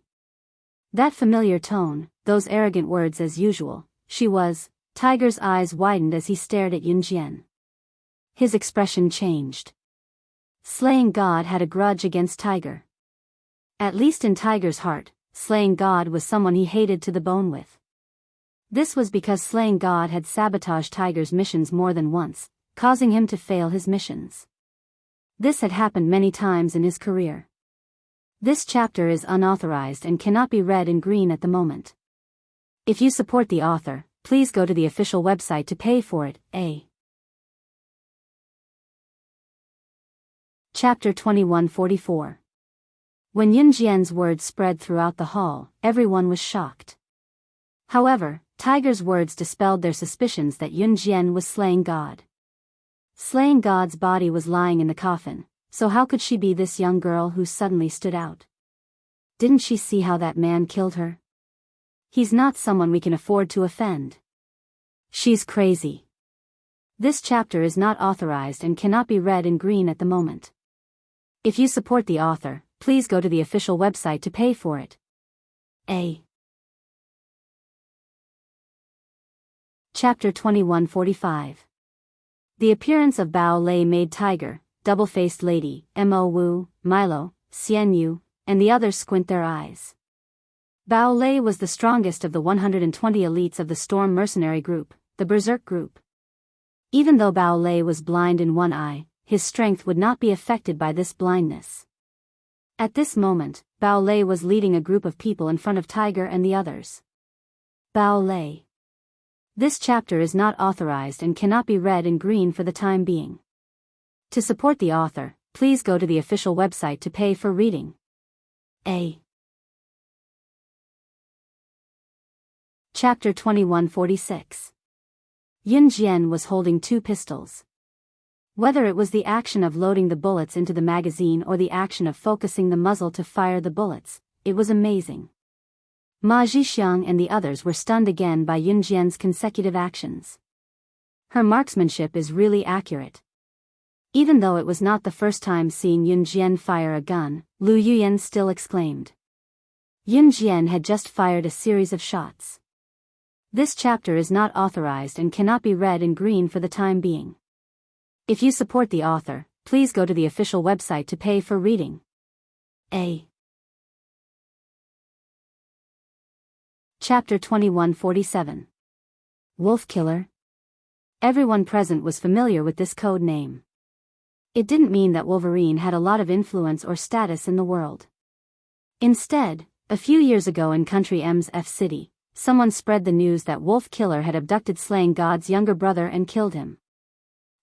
That familiar tone, those arrogant words as usual, Tiger's eyes widened as he stared at Yun Jian. His expression changed. Slaying God had a grudge against Tiger. At least in Tiger's heart, slaying God was someone he hated to the bone with. This was because slaying God had sabotaged Tiger's missions more than once, causing him to fail his missions. This had happened many times in his career. This chapter is unauthorized and cannot be read in green at the moment. If you support the author, please go to the official website to pay for it. Chapter 2144. When Yun Jian's words spread throughout the hall, everyone was shocked. However, Tiger's words dispelled their suspicions that Yun Jian was slaying God. Slaying God's body was lying in the coffin, so how could she be this young girl who suddenly stood out? Didn't she see how that man killed her? He's not someone we can afford to offend. She's crazy. This chapter is not authorized and cannot be read in green at the moment. If you support the author, please go to the official website to pay for it. Chapter 2145. The appearance of Bao Lei made Tiger, Double-Faced Lady, Mo Wu, Milo, Xian Yu, and the others squint their eyes. Bao Lei was the strongest of the 120 elites of the Storm Mercenary Group, the Berserk Group. Even though Bao Lei was blind in one eye, his strength would not be affected by this blindness. At this moment, Bao Lei was leading a group of people in front of Tiger and the others. Bao Lei. This chapter is not authorized and cannot be read in green for the time being. To support the author, please go to the official website to pay for reading. Chapter 2146. Yun Jian was holding 2 pistols. Whether it was the action of loading the bullets into the magazine or the action of focusing the muzzle to fire the bullets, it was amazing. Ma Zhixiang and the others were stunned again by Yun Jian's consecutive actions. Her marksmanship is really accurate. Even though it was not the first time seeing Yun Jian fire a gun, Lu Yuyan still exclaimed. Yun Jian had just fired a series of shots. This chapter is not authorized and cannot be read in green for the time being. If you support the author, please go to the official website to pay for reading. Chapter 2147. Wolf Killer. Everyone present was familiar with this code name. It didn't mean that Wolverine had a lot of influence or status in the world. Instead, a few years ago in Country M's F City, someone spread the news that Wolf Killer had abducted Slaying God's younger brother and killed him.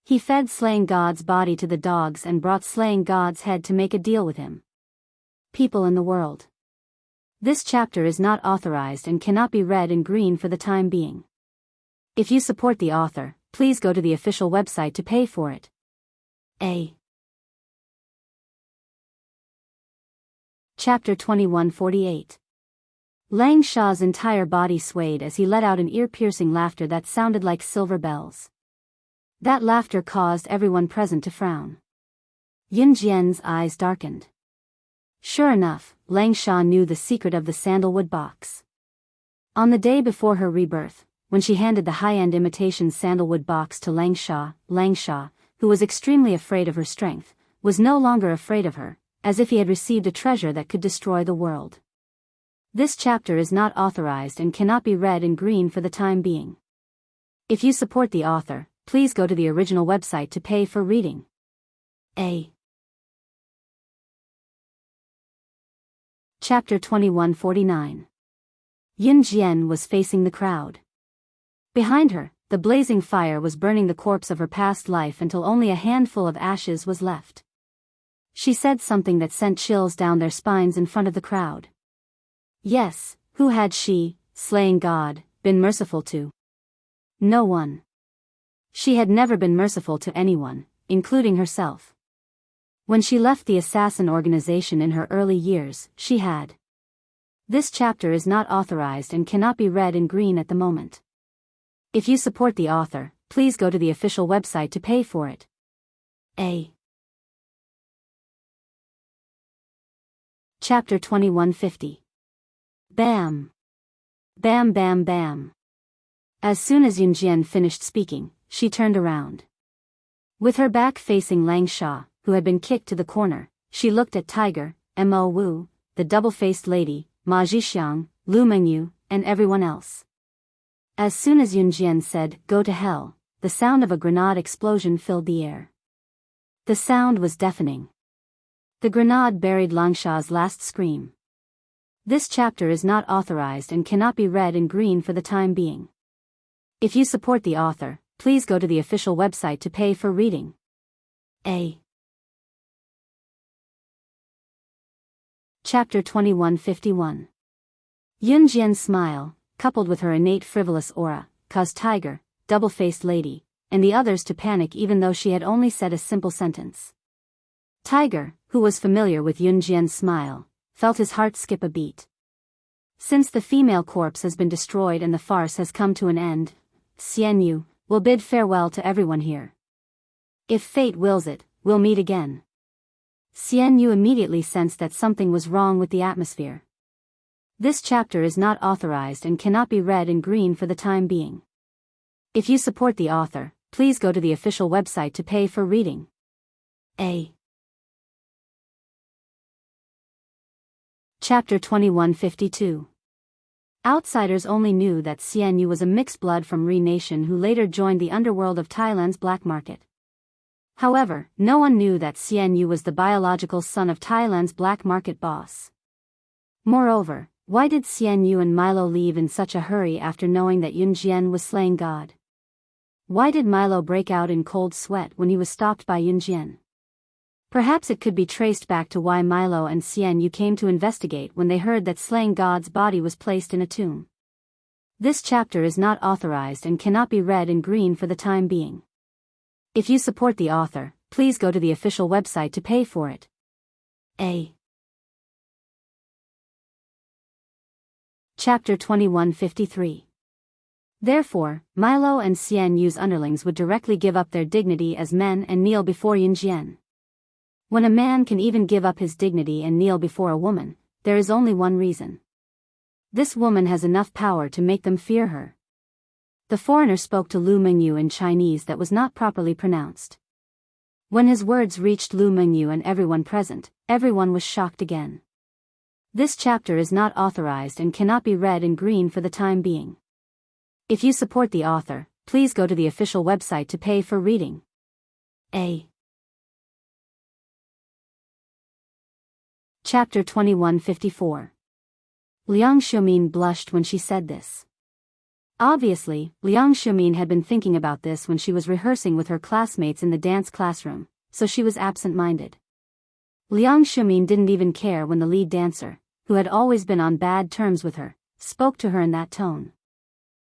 He fed Slaying God's body to the dogs and brought Slaying God's head to make a deal with him. People in the world. This chapter is not authorized and cannot be read in green for the time being. If you support the author, please go to the official website to pay for it. Chapter 2148. Lang Sha's entire body swayed as he let out an ear-piercing laughter that sounded like silver bells. That laughter caused everyone present to frown. Yun Jian's eyes darkened. Sure enough, Lang Sha knew the secret of the sandalwood box. On the day before her rebirth, when she handed the high-end imitation sandalwood box to Lang Sha, who was extremely afraid of her strength, was no longer afraid of her, as if he had received a treasure that could destroy the world. This chapter is not authorized and cannot be read in green for the time being. If you support the author, please go to the original website to pay for reading. Chapter 2149. Yun Jian was facing the crowd. Behind her, the blazing fire was burning the corpse of her past life until only a handful of ashes was left. She said something that sent chills down their spines in front of the crowd. Yes, who had she, Slaying God, been merciful to? No one. She had never been merciful to anyone, including herself. When she left the assassin organization in her early years, she had. This chapter is not authorized and cannot be read in green at the moment. If you support the author, please go to the official website to pay for it. Chapter 2150. Bam! Bam bam bam. As soon as Yun Jian finished speaking, she turned around. With her back facing Lang Sha, who had been kicked to the corner, she looked at Tiger, Mo Wu, the double-faced lady, Ma Zhixiang, Lu Mengyu, and everyone else. As soon as Yunjian said, "Go to hell," the sound of a grenade explosion filled the air. The sound was deafening. The grenade buried Langsha's last scream. This chapter is not authorized and cannot be read in green for the time being. If you support the author, please go to the official website to pay for reading. Chapter 2151. Yunjian's smile, coupled with her innate frivolous aura, caused Tiger, double-faced lady, and the others to panic even though she had only said a simple sentence. Tiger, who was familiar with Yunjian's smile, felt his heart skip a beat. Since the female corpse has been destroyed and the farce has come to an end, Xian Yu will bid farewell to everyone here. If fate wills it, we'll meet again. Xian Yu immediately sensed that something was wrong with the atmosphere. This chapter is not authorized and cannot be read in green for the time being. If you support the author, please go to the official website to pay for reading. Chapter 2152. Outsiders only knew that Xian Yu was a mixed blood from Ri Nation who later joined the underworld of Thailand's black market. However, no one knew that Xian Yu was the biological son of Thailand's black market boss. Moreover, why did Xian Yu and Milo leave in such a hurry after knowing that Yunjian was slaying God? Why did Milo break out in cold sweat when he was stopped by Yunjian? Perhaps it could be traced back to why Milo and Xian Yu came to investigate when they heard that slaying God's body was placed in a tomb. This chapter is not authorized and cannot be read in green for the time being. If you support the author, please go to the official website to pay for it. Chapter 2153. Therefore, Milo and Xian Yu's underlings would directly give up their dignity as men and kneel before Yunjian. When a man can even give up his dignity and kneel before a woman, there is only one reason. This woman has enough power to make them fear her. The foreigner spoke to Lu Mengyu in Chinese that was not properly pronounced. When his words reached Lu Mengyu and everyone present, everyone was shocked again. This chapter is not authorized and cannot be read in green for the time being. If you support the author, please go to the official website to pay for reading. Chapter 2154. Liang Xiumin blushed when she said this. Obviously, Liang Xiumin had been thinking about this when she was rehearsing with her classmates in the dance classroom, so she was absent-minded. Liang Xiumin didn't even care when the lead dancer, who had always been on bad terms with her, spoke to her in that tone.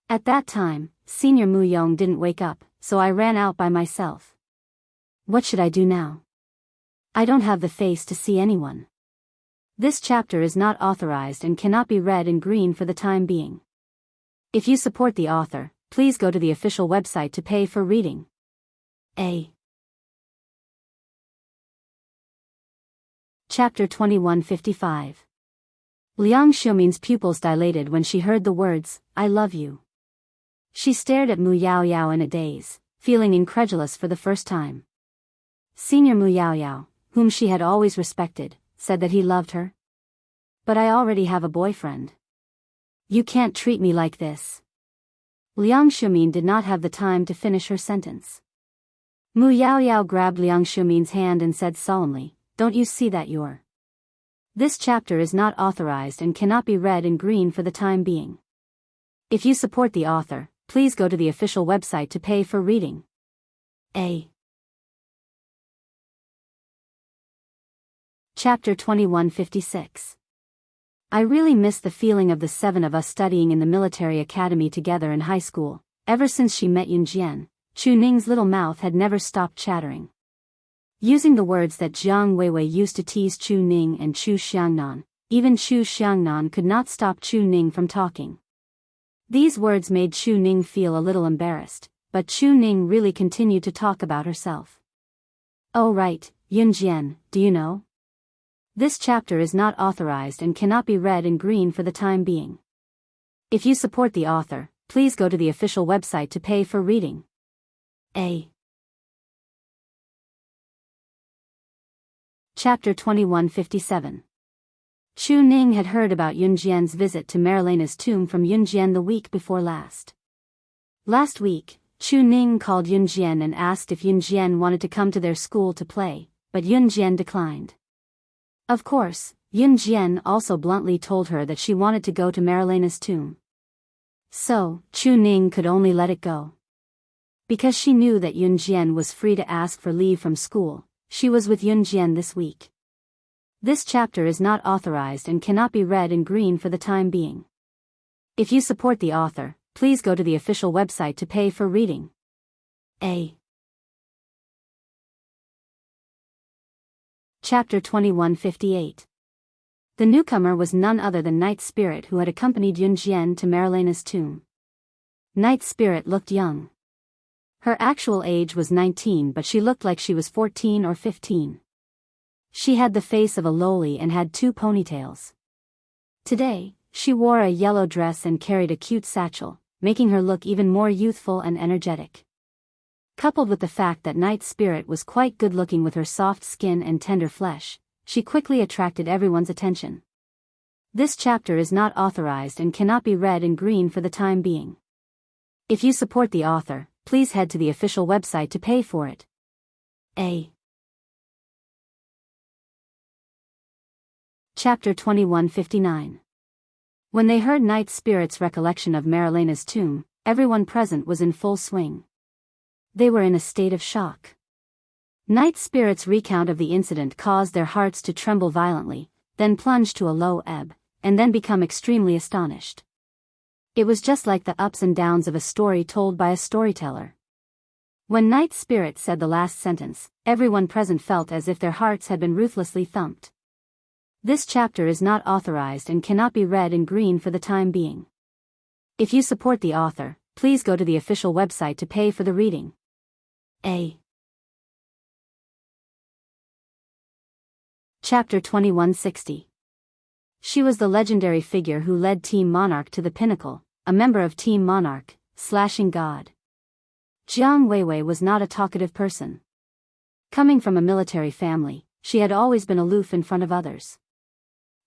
At that time, Senior Mu Yong didn't wake up, so I ran out by myself. What should I do now? I don't have the face to see anyone. This chapter is not authorized and cannot be read in green for the time being. If you support the author, please go to the official website to pay for reading. Chapter 2155. Liang Xiumin's pupils dilated when she heard the words, "I love you." She stared at Mu Yao Yao in a daze, feeling incredulous for the first time. Senior Mu Yao Yao, whom she had always respected, said that he loved her. "But I already have a boyfriend. You can't treat me like this." Liang Xiumin did not have the time to finish her sentence. Mu Yao Yao grabbed Liang Xiumin's hand and said solemnly, "Don't you see that you're..." This chapter is not authorized and cannot be read in green for the time being. If you support the author, please go to the official website to pay for reading. Chapter 2156. I really miss the feeling of the seven of us studying in the military academy together in high school. Ever since she met Yunjian, Chu Ning's little mouth had never stopped chattering. Using the words that Jiang Weiwei used to tease Chu Ning and Chu Xiangnan, even Chu Xiangnan could not stop Chu Ning from talking. These words made Chu Ning feel a little embarrassed, but Chu Ning really continued to talk about herself. "Oh right, Yunjian, do you know? This chapter is not authorized and cannot be read in green for the time being. If you support the author, please go to the official website to pay for reading. Chapter 2157. Chu Ning had heard about Yunjian's visit to Marilena's tomb from Yunjian the week before last. Last week, Chu Ning called Yun Jian and asked if Yun Jian wanted to come to their school to play, but Yun Jian declined. Of course, Yun Jian also bluntly told her that she wanted to go to Marilena's tomb. So, Chu Ning could only let it go. Because she knew that Yun Jian was free to ask for leave from school, she was with Yun Jian this week. This chapter is not authorized and cannot be read in green for the time being. If you support the author, please go to the official website to pay for reading. Chapter 2158. The newcomer was none other than Night Spirit, who had accompanied Yun Jian to Marilena's tomb. Night Spirit looked young. Her actual age was 19, but she looked like she was 14 or 15. She had the face of a loli and had 2 ponytails. Today, she wore a yellow dress and carried a cute satchel, making her look even more youthful and energetic. Coupled with the fact that Night Spirit was quite good-looking with her soft skin and tender flesh, she quickly attracted everyone's attention. This chapter is not authorized and cannot be read in green for the time being. If you support the author, please head to the official website to pay for it. Chapter 2159. When they heard Night Spirit's recollection of Marilena's tomb, everyone present was in full swing. They were in a state of shock. Night Spirit's recount of the incident caused their hearts to tremble violently, then plunge to a low ebb, and then become extremely astonished. It was just like the ups and downs of a story told by a storyteller. When Night Spirit said the last sentence, everyone present felt as if their hearts had been ruthlessly thumped. This chapter is not authorized and cannot be read in green for the time being. If you support the author, please go to the official website to pay for the reading. Chapter 2160. She was the legendary figure who led Team Monarch to the pinnacle, a member of Team Monarch, slashing God. Jiang Weiwei was not a talkative person. Coming from a military family, she had always been aloof in front of others.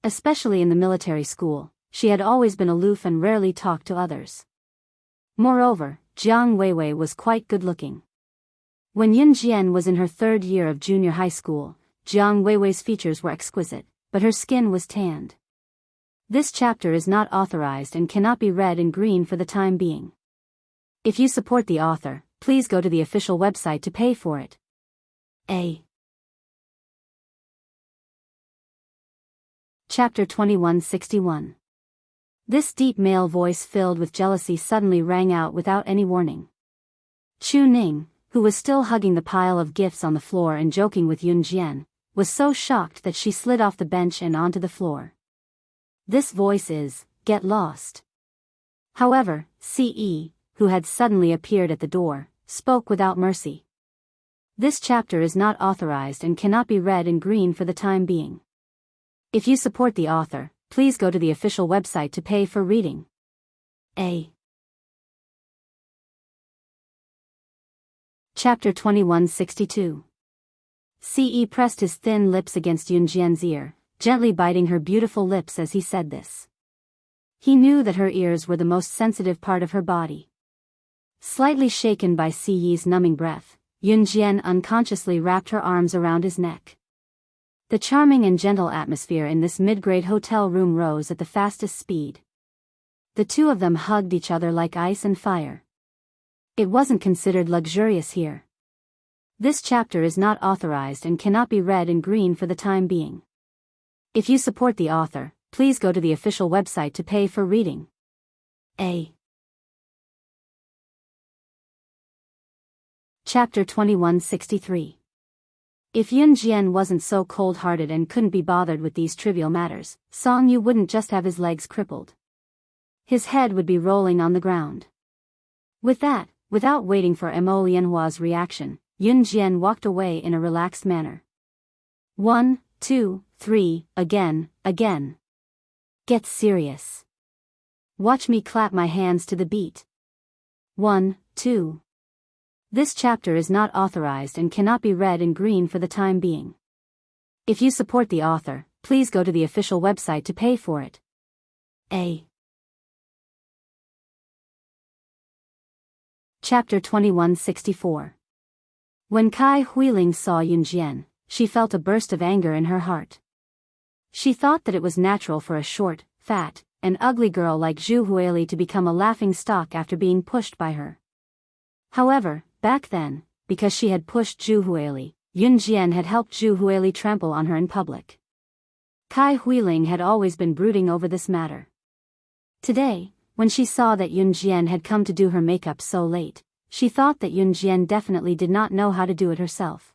Especially in the military school, she had always been aloof and rarely talked to others. Moreover, Jiang Weiwei was quite good-looking. When Yun Jian was in her 3rd year of junior high school, Jiang Weiwei's features were exquisite, but her skin was tanned. This chapter is not authorized and cannot be read in green for the time being. If you support the author, please go to the official website to pay for it. Chapter 2161. This deep male voice filled with jealousy suddenly rang out without any warning. Chu Ning, who was still hugging the pile of gifts on the floor and joking with Yun Jian, was so shocked that she slid off the bench and onto the floor. This voice is, "Get lost." However, CE, who had suddenly appeared at the door, spoke without mercy. This chapter is not authorized and cannot be read in green for the time being. If you support the author, please go to the official website to pay for reading. Chapter 2162. CE pressed his thin lips against Yun Jian's ear, gently biting her beautiful lips as he said this. He knew that her ears were the most sensitive part of her body. Slightly shaken by CE's numbing breath, Yun Jian unconsciously wrapped her arms around his neck. The charming and gentle atmosphere in this mid-grade hotel room rose at the fastest speed. The two of them hugged each other like ice and fire. It wasn't considered luxurious here. This chapter is not authorized and cannot be read in green for the time being. If you support the author, please go to the official website to pay for reading. Chapter 2163. If Yun Jian wasn't so cold-hearted and couldn't be bothered with these trivial matters, Song Yu wouldn't just have his legs crippled. His head would be rolling on the ground. With that, without waiting for Mo Lianhua's reaction, Yun Jian walked away in a relaxed manner. 1, 2, 3, again. Get serious. Watch me clap my hands to the beat. 1, 2. This chapter is not authorized and cannot be read in green for the time being. If you support the author, please go to the official website to pay for it. Chapter 2164. When Kai Huiling saw Yunjian, she felt a burst of anger in her heart. She thought that it was natural for a short, fat, and ugly girl like Zhu Huili to become a laughing stock after being pushed by her. However, back then, because she had pushed Zhu Huili, Yunjian had helped Zhu Huili trample on her in public. Kai Huiling had always been brooding over this matter. Today, when she saw that Yunjian had come to do her makeup so late, she thought that Yunjian definitely did not know how to do it herself.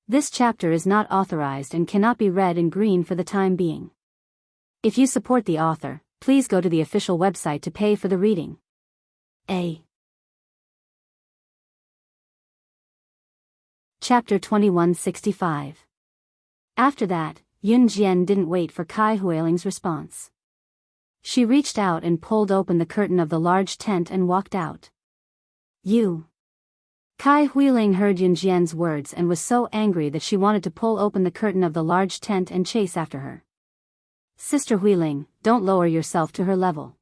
This chapter is not authorized and cannot be read in green for the time being. If you support the author, please go to the official website to pay for the reading. Chapter 2165. After that, Yunjian didn't wait for Kai Huiling's response. She reached out and pulled open the curtain of the large tent and walked out. You. Kai Huiling heard Yunjian's words and was so angry that she wanted to pull open the curtain of the large tent and chase after her. Sister Huiling, don't lower yourself to her level.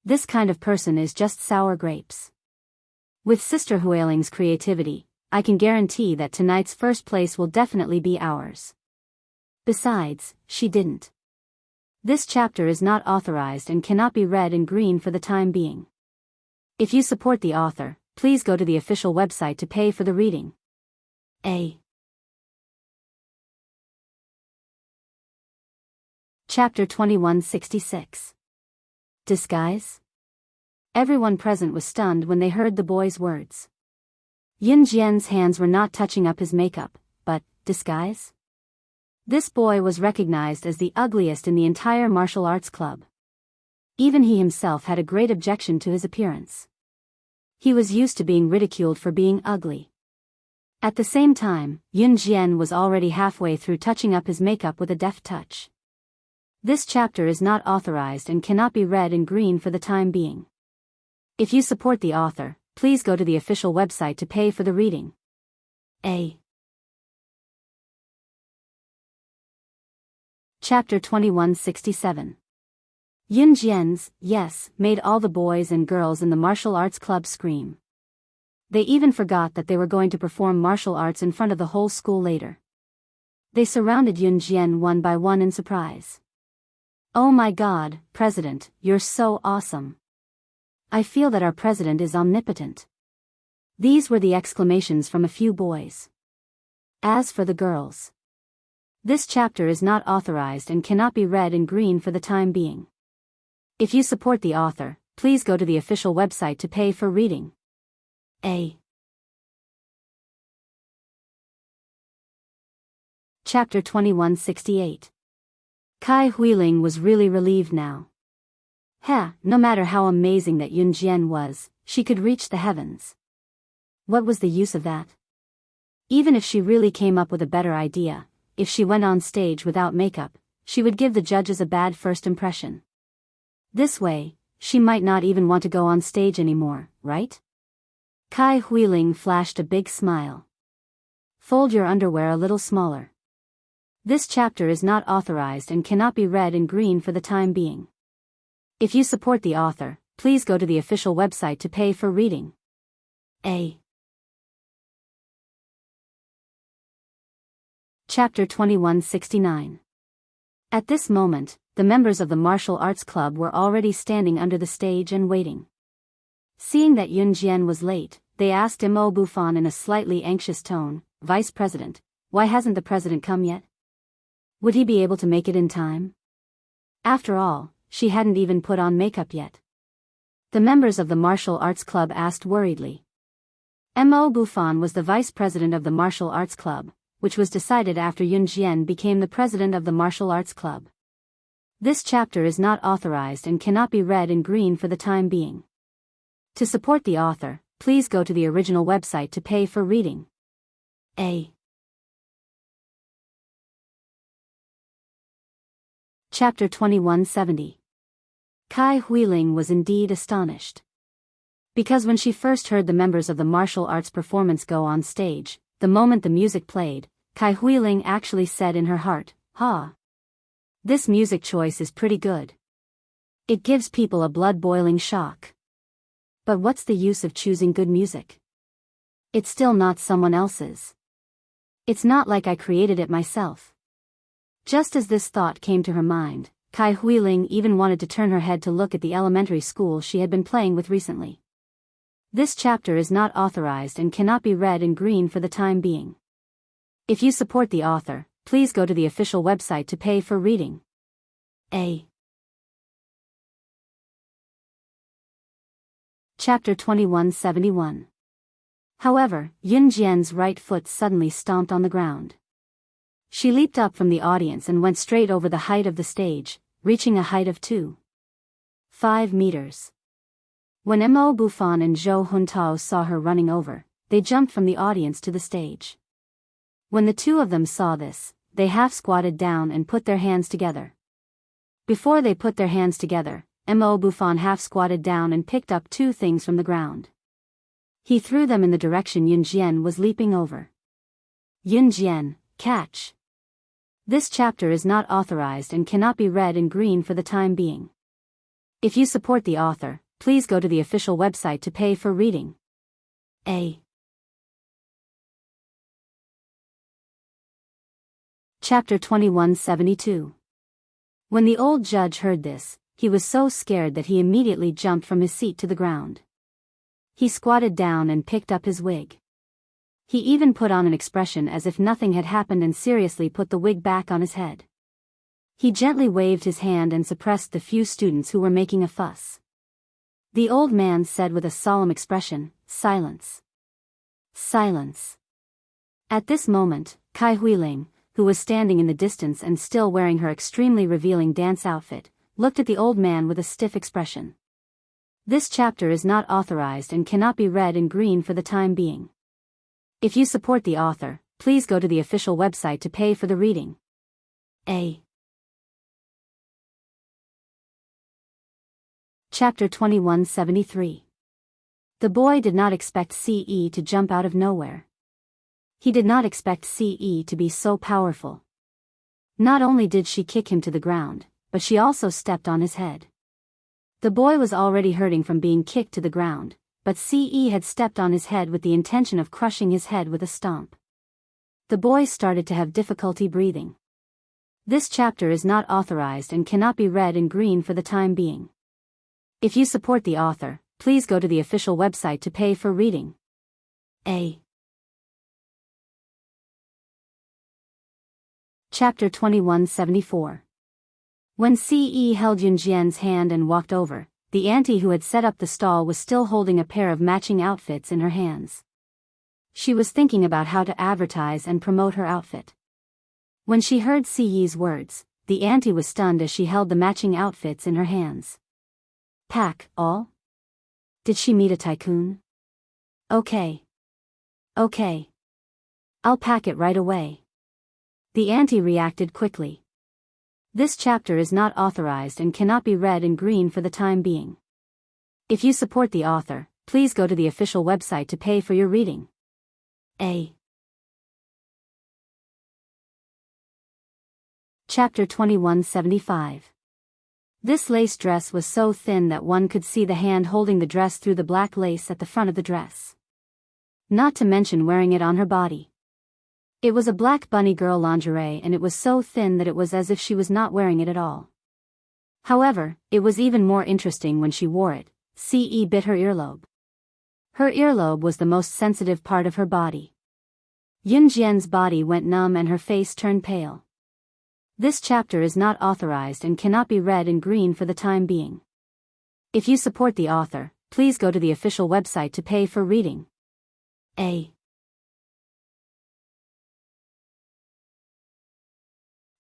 This kind of person is just sour grapes. With Sister Huiling's creativity, I can guarantee that tonight's first place will definitely be ours. Besides, she didn't. This chapter is not authorized and cannot be read in green for the time being. If you support the author, please go to the official website to pay for the reading. Chapter 2166. Disguise? Everyone present was stunned when they heard the boy's words. Yunjian's hands were not touching up his makeup, but, disguise? This boy was recognized as the ugliest in the entire martial arts club. Even he himself had a great objection to his appearance. He was used to being ridiculed for being ugly. At the same time, Yunjian was already halfway through touching up his makeup with a deft touch. This chapter is not authorized and cannot be read in green for the time being. If you support the author, please go to the official website to pay for the reading. Chapter 2167. Yunjian's yes made all the boys and girls in the martial arts club scream. They even forgot that they were going to perform martial arts in front of the whole school later. They surrounded Yunjian one by one in surprise. Oh my God, President, you're so awesome. I feel that our president is omnipotent. These were the exclamations from a few boys. As for the girls, this chapter is not authorized and cannot be read in green for the time being. If you support the author, please go to the official website to pay for reading. Chapter 2168. Kai Huiling was really relieved now. No matter how amazing that Yunjian was, she could reach the heavens. What was the use of that? Even if she really came up with a better idea, if she went on stage without makeup, she would give the judges a bad first impression. This way, she might not even want to go on stage anymore, right? Kai Huiling flashed a big smile. Fold your underwear a little smaller. This chapter is not authorized and cannot be read in green for the time being. If you support the author, please go to the official website to pay for reading. Chapter 2169. At this moment, the members of the martial arts club were already standing under the stage and waiting. Seeing that Yunjian was late, they asked Mo Bufan in a slightly anxious tone, Vice President, why hasn't the president come yet? Would he be able to make it in time? After all, she hadn't even put on makeup yet. The members of the martial arts club asked worriedly. Mo Bufan was the vice president of the martial arts club, which was decided after Yunjian became the president of the martial arts club. This chapter is not authorized and cannot be read in green for the time being. To support the author, please go to the original website to pay for reading. Chapter 2170. Kai Huiling was indeed astonished. Because when she first heard the members of the martial arts performance go on stage, the moment the music played, Kai Huiling actually said in her heart, this music choice is pretty good. It gives people a blood-boiling shock. But what's the use of choosing good music? It's still not someone else's. It's not like I created it myself. Just as this thought came to her mind, Kai Huiling even wanted to turn her head to look at the elementary school she had been playing with recently. This chapter is not authorized and cannot be read in green for the time being. If you support the author, please go to the official website to pay for reading. Chapter 2171. However, Yun Jian's right foot suddenly stomped on the ground. She leaped up from the audience and went straight over the height of the stage, reaching a height of 2.5 meters. When Mo Bufan and Zhou Huntao saw her running over, they jumped from the audience to the stage. When the two of them saw this, they half squatted down and put their hands together. Before they put their hands together, Mo Bufan half squatted down and picked up two things from the ground. He threw them in the direction Yun Jian was leaping over. Yun Jian, catch! This chapter is not authorized and cannot be read in green for the time being. If you support the author, please go to the official website to pay for reading. Chapter 2172. When the old judge heard this, he was so scared that he immediately jumped from his seat to the ground. He squatted down and picked up his wig. He even put on an expression as if nothing had happened and seriously put the wig back on his head. He gently waved his hand and suppressed the few students who were making a fuss. The old man said with a solemn expression, "Silence. Silence." At this moment, Kai Huiling, who was standing in the distance and still wearing her extremely revealing dance outfit, looked at the old man with a stiff expression. This chapter is not authorized and cannot be read in green for the time being. If you support the author, please go to the official website to pay for the reading. Chapter 2173. The boy did not expect CE to jump out of nowhere. He did not expect CE to be so powerful. Not only did she kick him to the ground, but she also stepped on his head. The boy was already hurting from being kicked to the ground, but CE had stepped on his head with the intention of crushing his head with a stomp. The boy started to have difficulty breathing. This chapter is not authorized and cannot be read in green for the time being. If you support the author, please go to the official website to pay for reading. Chapter 2174. When CE held Yun Jian's hand and walked over, the auntie who had set up the stall was still holding a pair of matching outfits in her hands. She was thinking about how to advertise and promote her outfit. When she heard CE's words, the auntie was stunned as she held the matching outfits in her hands. Pack, all? Did she meet a tycoon? Okay. I'll pack it right away. The auntie reacted quickly. This chapter is not authorized and cannot be read in green for the time being. If you support the author, please go to the official website to pay for your reading. Chapter 2175. This lace dress was so thin that one could see the hand holding the dress through the black lace at the front of the dress. Not to mention wearing it on her body. It was a black bunny girl lingerie and it was so thin that it was as if she was not wearing it at all. However, it was even more interesting when she wore it. CE bit her earlobe. Her earlobe was the most sensitive part of her body. Yun Jian's body went numb and her face turned pale. This chapter is not authorized and cannot be read in green for the time being. If you support the author, please go to the official website to pay for reading.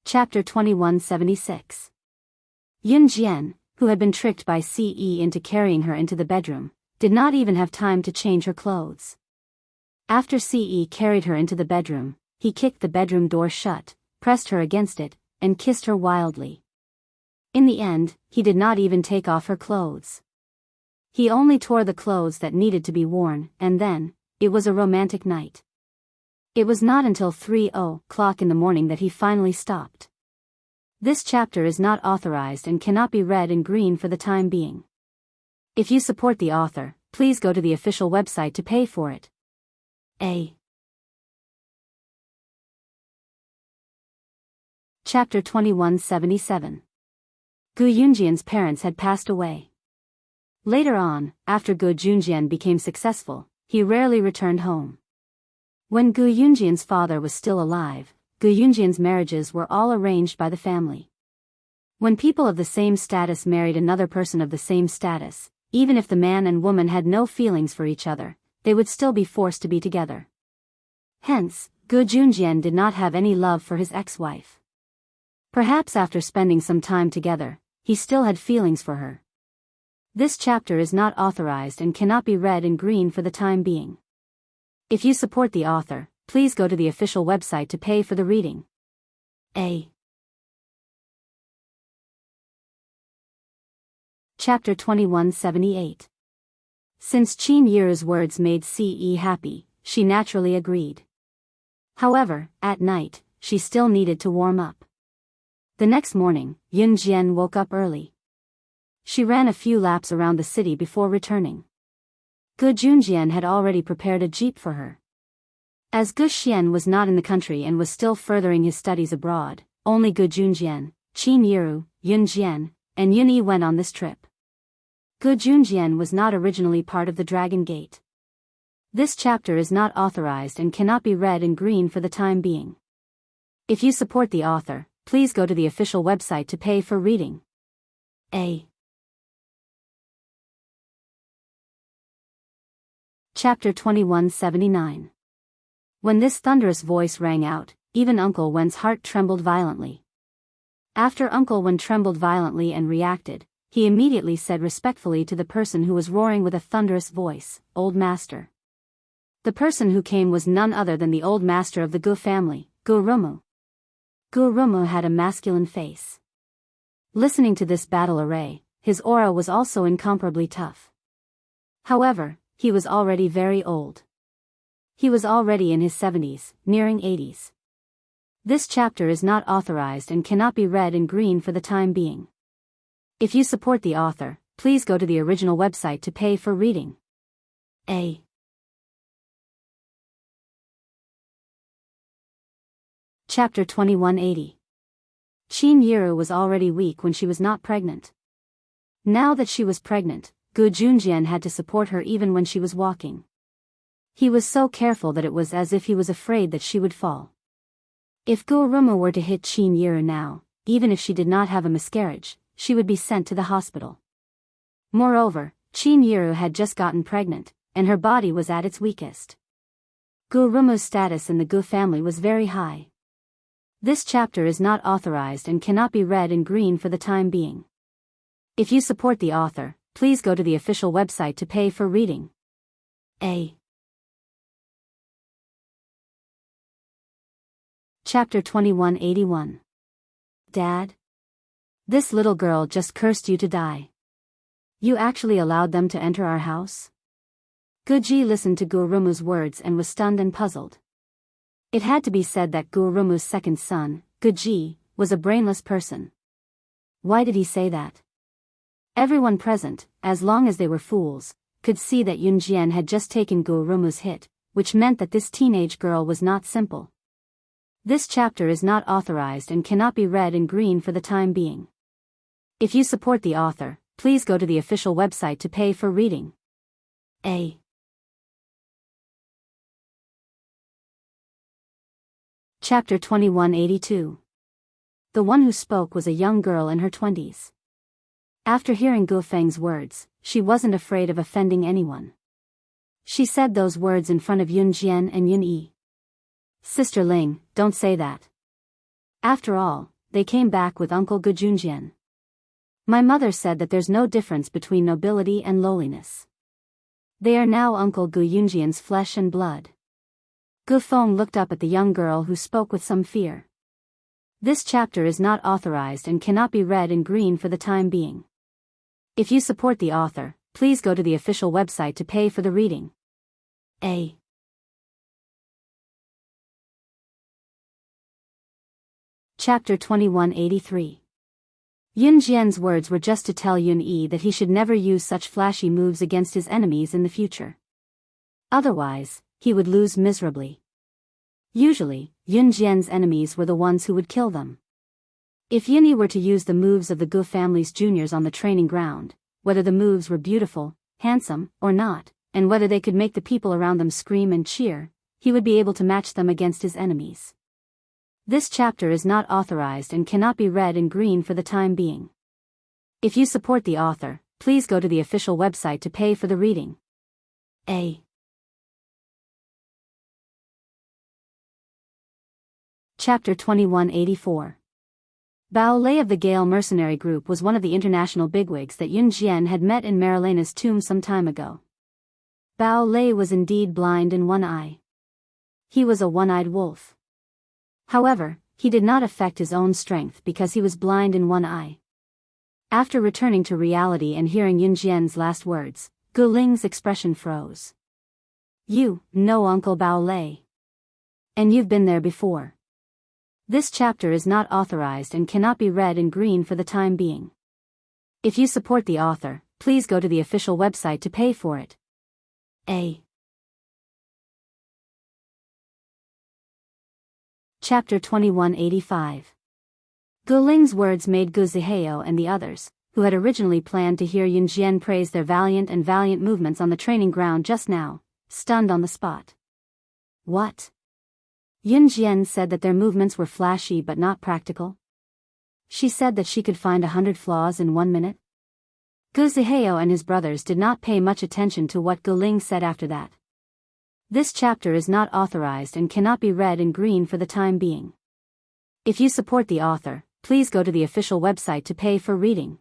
Chapter 2176. Yun Jian, who had been tricked by CE into carrying her into the bedroom, did not even have time to change her clothes. After CE carried her into the bedroom, he kicked the bedroom door shut, pressed her against it, and kissed her wildly. In the end, he did not even take off her clothes. He only tore the clothes that needed to be worn, and then, it was a romantic night. It was not until 3:00 in the morning that he finally stopped. This chapter is not authorized and cannot be read in green for the time being. If you support the author, please go to the official website to pay for it. Chapter 2177. Gu Yunjian's parents had passed away. Later on, after Gu Junjian became successful, he rarely returned home. When Gu Yunjian's father was still alive, Gu Yunjian's marriages were all arranged by the family. When people of the same status married another person of the same status, even if the man and woman had no feelings for each other, they would still be forced to be together. Hence, Gu Junjian did not have any love for his ex-wife. Perhaps after spending some time together, he still had feelings for her. This chapter is not authorized and cannot be read in green for the time being. If you support the author, please go to the official website to pay for the reading. Chapter 2178. Since Qin Yiru's words made Ce happy, she naturally agreed. However, at night, she still needed to warm up. The next morning, Yun Jian woke up early. She ran a few laps around the city before returning. Gu Junjian had already prepared a jeep for her. As Gu Xian was not in the country and was still furthering his studies abroad, only Gu Junjian, Qin Yiru, Yun Jian, and Yun Yi went on this trip. Gu Junjian was not originally part of the Dragon Gate. This chapter is not authorized and cannot be read in green for the time being. If you support the author, please go to the official website to pay for reading. Chapter 2179. When this thunderous voice rang out, even Uncle Wen's heart trembled violently. After Uncle Wen trembled violently and reacted, he immediately said respectfully to the person who was roaring with a thunderous voice, "Old Master." The person who came was none other than the old master of the Gu family, Gu Rumu. Gu Rumu had a masculine face. Listening to this battle array, his aura was also incomparably tough. However, he was already very old. He was already in his 70s, nearing 80s. This chapter is not authorized and cannot be read in green for the time being. If you support the author, please go to the original website to pay for reading. Chapter 2180. Qin Yiru was already weak when she was not pregnant. Now that she was pregnant, Gu Junjian had to support her even when she was walking. He was so careful that it was as if he was afraid that she would fall. If Gu Rumu were to hit Qin Yiru now, even if she did not have a miscarriage, she would be sent to the hospital. Moreover, Qin Yiru had just gotten pregnant, and her body was at its weakest. Gu Rumu's status in the Gu family was very high. This chapter is not authorized and cannot be read in green for the time being. If you support the author, please go to the official website to pay for reading. Chapter 2181. Dad? This little girl just cursed you to die. You actually allowed them to enter our house? Gu Ji listened to Gu Rumu's words and was stunned and puzzled. It had to be said that Gu Rumu's second son, Gu Ji, was a brainless person. Why did he say that? Everyone present, as long as they were fools, could see that Yun Jian had just taken Gu Rumu's hit, which meant that this teenage girl was not simple. This chapter is not authorized and cannot be read in green for the time being. If you support the author, please go to the official website to pay for reading. Chapter 2182. The one who spoke was a young girl in her 20s. After hearing Gu Feng's words, she wasn't afraid of offending anyone. She said those words in front of Yun Jian and Yun Yi. Sister Ling, don't say that. After all, they came back with Uncle Gu Junjian. My mother said that there's no difference between nobility and lowliness. They are now Uncle Gu Yunjian's flesh and blood. Gu Feng looked up at the young girl who spoke with some fear. This chapter is not authorized and cannot be read in green for the time being. If you support the author, please go to the official website to pay for the reading. Chapter 2183. Yun Jian's words were just to tell Yun Yi that he should never use such flashy moves against his enemies in the future. Otherwise, he would lose miserably. Usually, Yun Jian's enemies were the ones who would kill them. If Yun Yi were to use the moves of the Gu family's juniors on the training ground, whether the moves were beautiful, handsome, or not, and whether they could make the people around them scream and cheer, he would be able to match them against his enemies. This chapter is not authorized and cannot be read in green for the time being. If you support the author, please go to the official website to pay for the reading. Chapter 2184. Bao Lei of the Gale mercenary group was one of the international bigwigs that Yun Jian had met in Marilena's tomb some time ago. Bao Lei was indeed blind in one eye. He was a one-eyed wolf. However, he did not affect his own strength because he was blind in one eye. After returning to reality and hearing Yun Jian's last words, Gu Ling's expression froze. "You know Uncle Bao Lei. And you've been there before." This chapter is not authorized and cannot be read in green for the time being. If you support the author, please go to the official website to pay for it. Chapter 2185. Gu Ling's words made Gu Zihao and the others, who had originally planned to hear Yun Jian praise their valiant movements on the training ground just now, stunned on the spot. What? Yun Jian said that their movements were flashy but not practical? She said that she could find 100 flaws in 1 minute? Gu Zihao and his brothers did not pay much attention to what Gu Ling said after that. This chapter is not authorized and cannot be read in green for the time being. If you support the author, please go to the official website to pay for reading.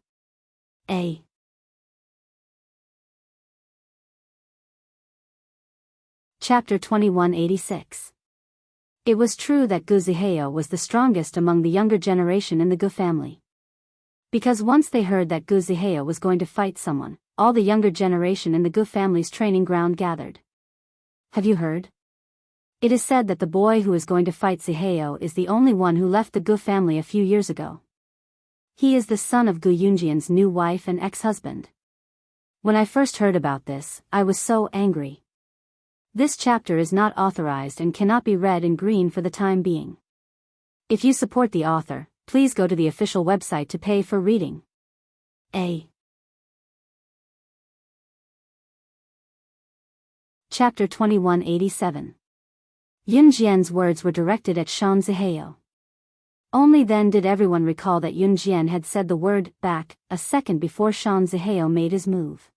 Chapter 2186. It was true that Gu Zihao was the strongest among the younger generation in the Gu family. Because once they heard that Gu Zihao was going to fight someone, all the younger generation in the Gu family's training ground gathered. Have you heard? It is said that the boy who is going to fight Zihao is the only one who left the Gu family a few years ago. He is the son of Gu Yunjian's new wife and ex-husband. When I first heard about this, I was so angry. This chapter is not authorized and cannot be read in green for the time being. If you support the author, please go to the official website to pay for reading. Chapter 2187. Yun Jian's words were directed at Shan Zihao. Only then did everyone recall that Yun Jian had said the word back a second before Shan Zihao made his move.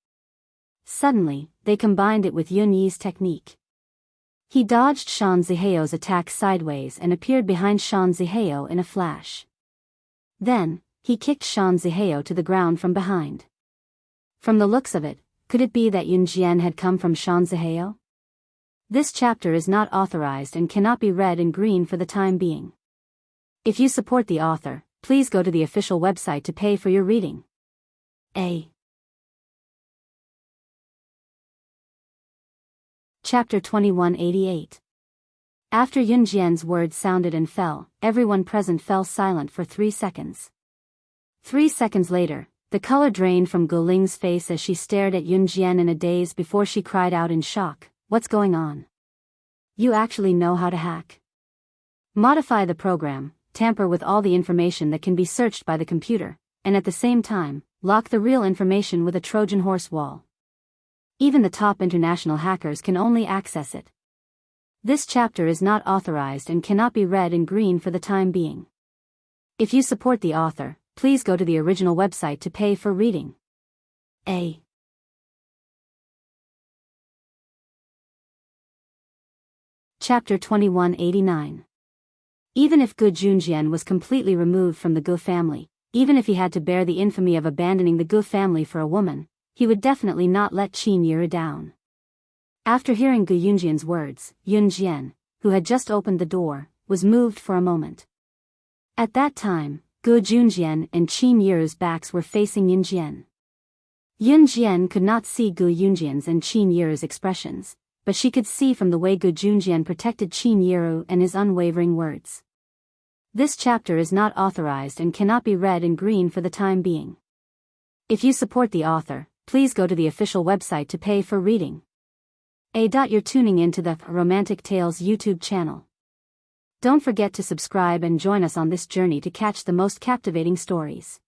Suddenly, they combined it with Yun Yi's technique. He dodged Shan Zihao's attack sideways and appeared behind Shan Zihao in a flash. Then, he kicked Shan Zihao to the ground from behind. From the looks of it, could it be that Yun Jian had come from Shan Zihao? This chapter is not authorized and cannot be read in green for the time being. If you support the author, please go to the official website to pay for your reading. Chapter 2188. After Yun Jian's words sounded and fell, everyone present fell silent for 3 seconds. 3 seconds later, the color drained from Gu Ling's face as she stared at Yun Jian in a daze before she cried out in shock, "What's going on? You actually know how to hack? Modify the program, tamper with all the information that can be searched by the computer, and at the same time, lock the real information with a Trojan horse wall. Even the top international hackers can only access it." This chapter is not authorized and cannot be read in green for the time being. If you support the author, please go to the original website to pay for reading. Chapter 2189. Even if Gu Junjian was completely removed from the Gu family, even if he had to bear the infamy of abandoning the Gu family for a woman, he would definitely not let Qin Yuru down. After hearing Gu Yunjian's words, Yun Jian, who had just opened the door, was moved for a moment. At that time, Gu Junjian and Qin Yuru's backs were facing Yun Jian. Yun Jian could not see Gu Yunjian's and Qin Yuru's expressions, but she could see from the way Gu Junjian protected Qin Yuru and his unwavering words. This chapter is not authorized and cannot be read in green for the time being. If you support the author, please go to the official website to pay for reading. You're tuning in to the Romantic Tales YouTube channel. Don't forget to subscribe and join us on this journey to catch the most captivating stories.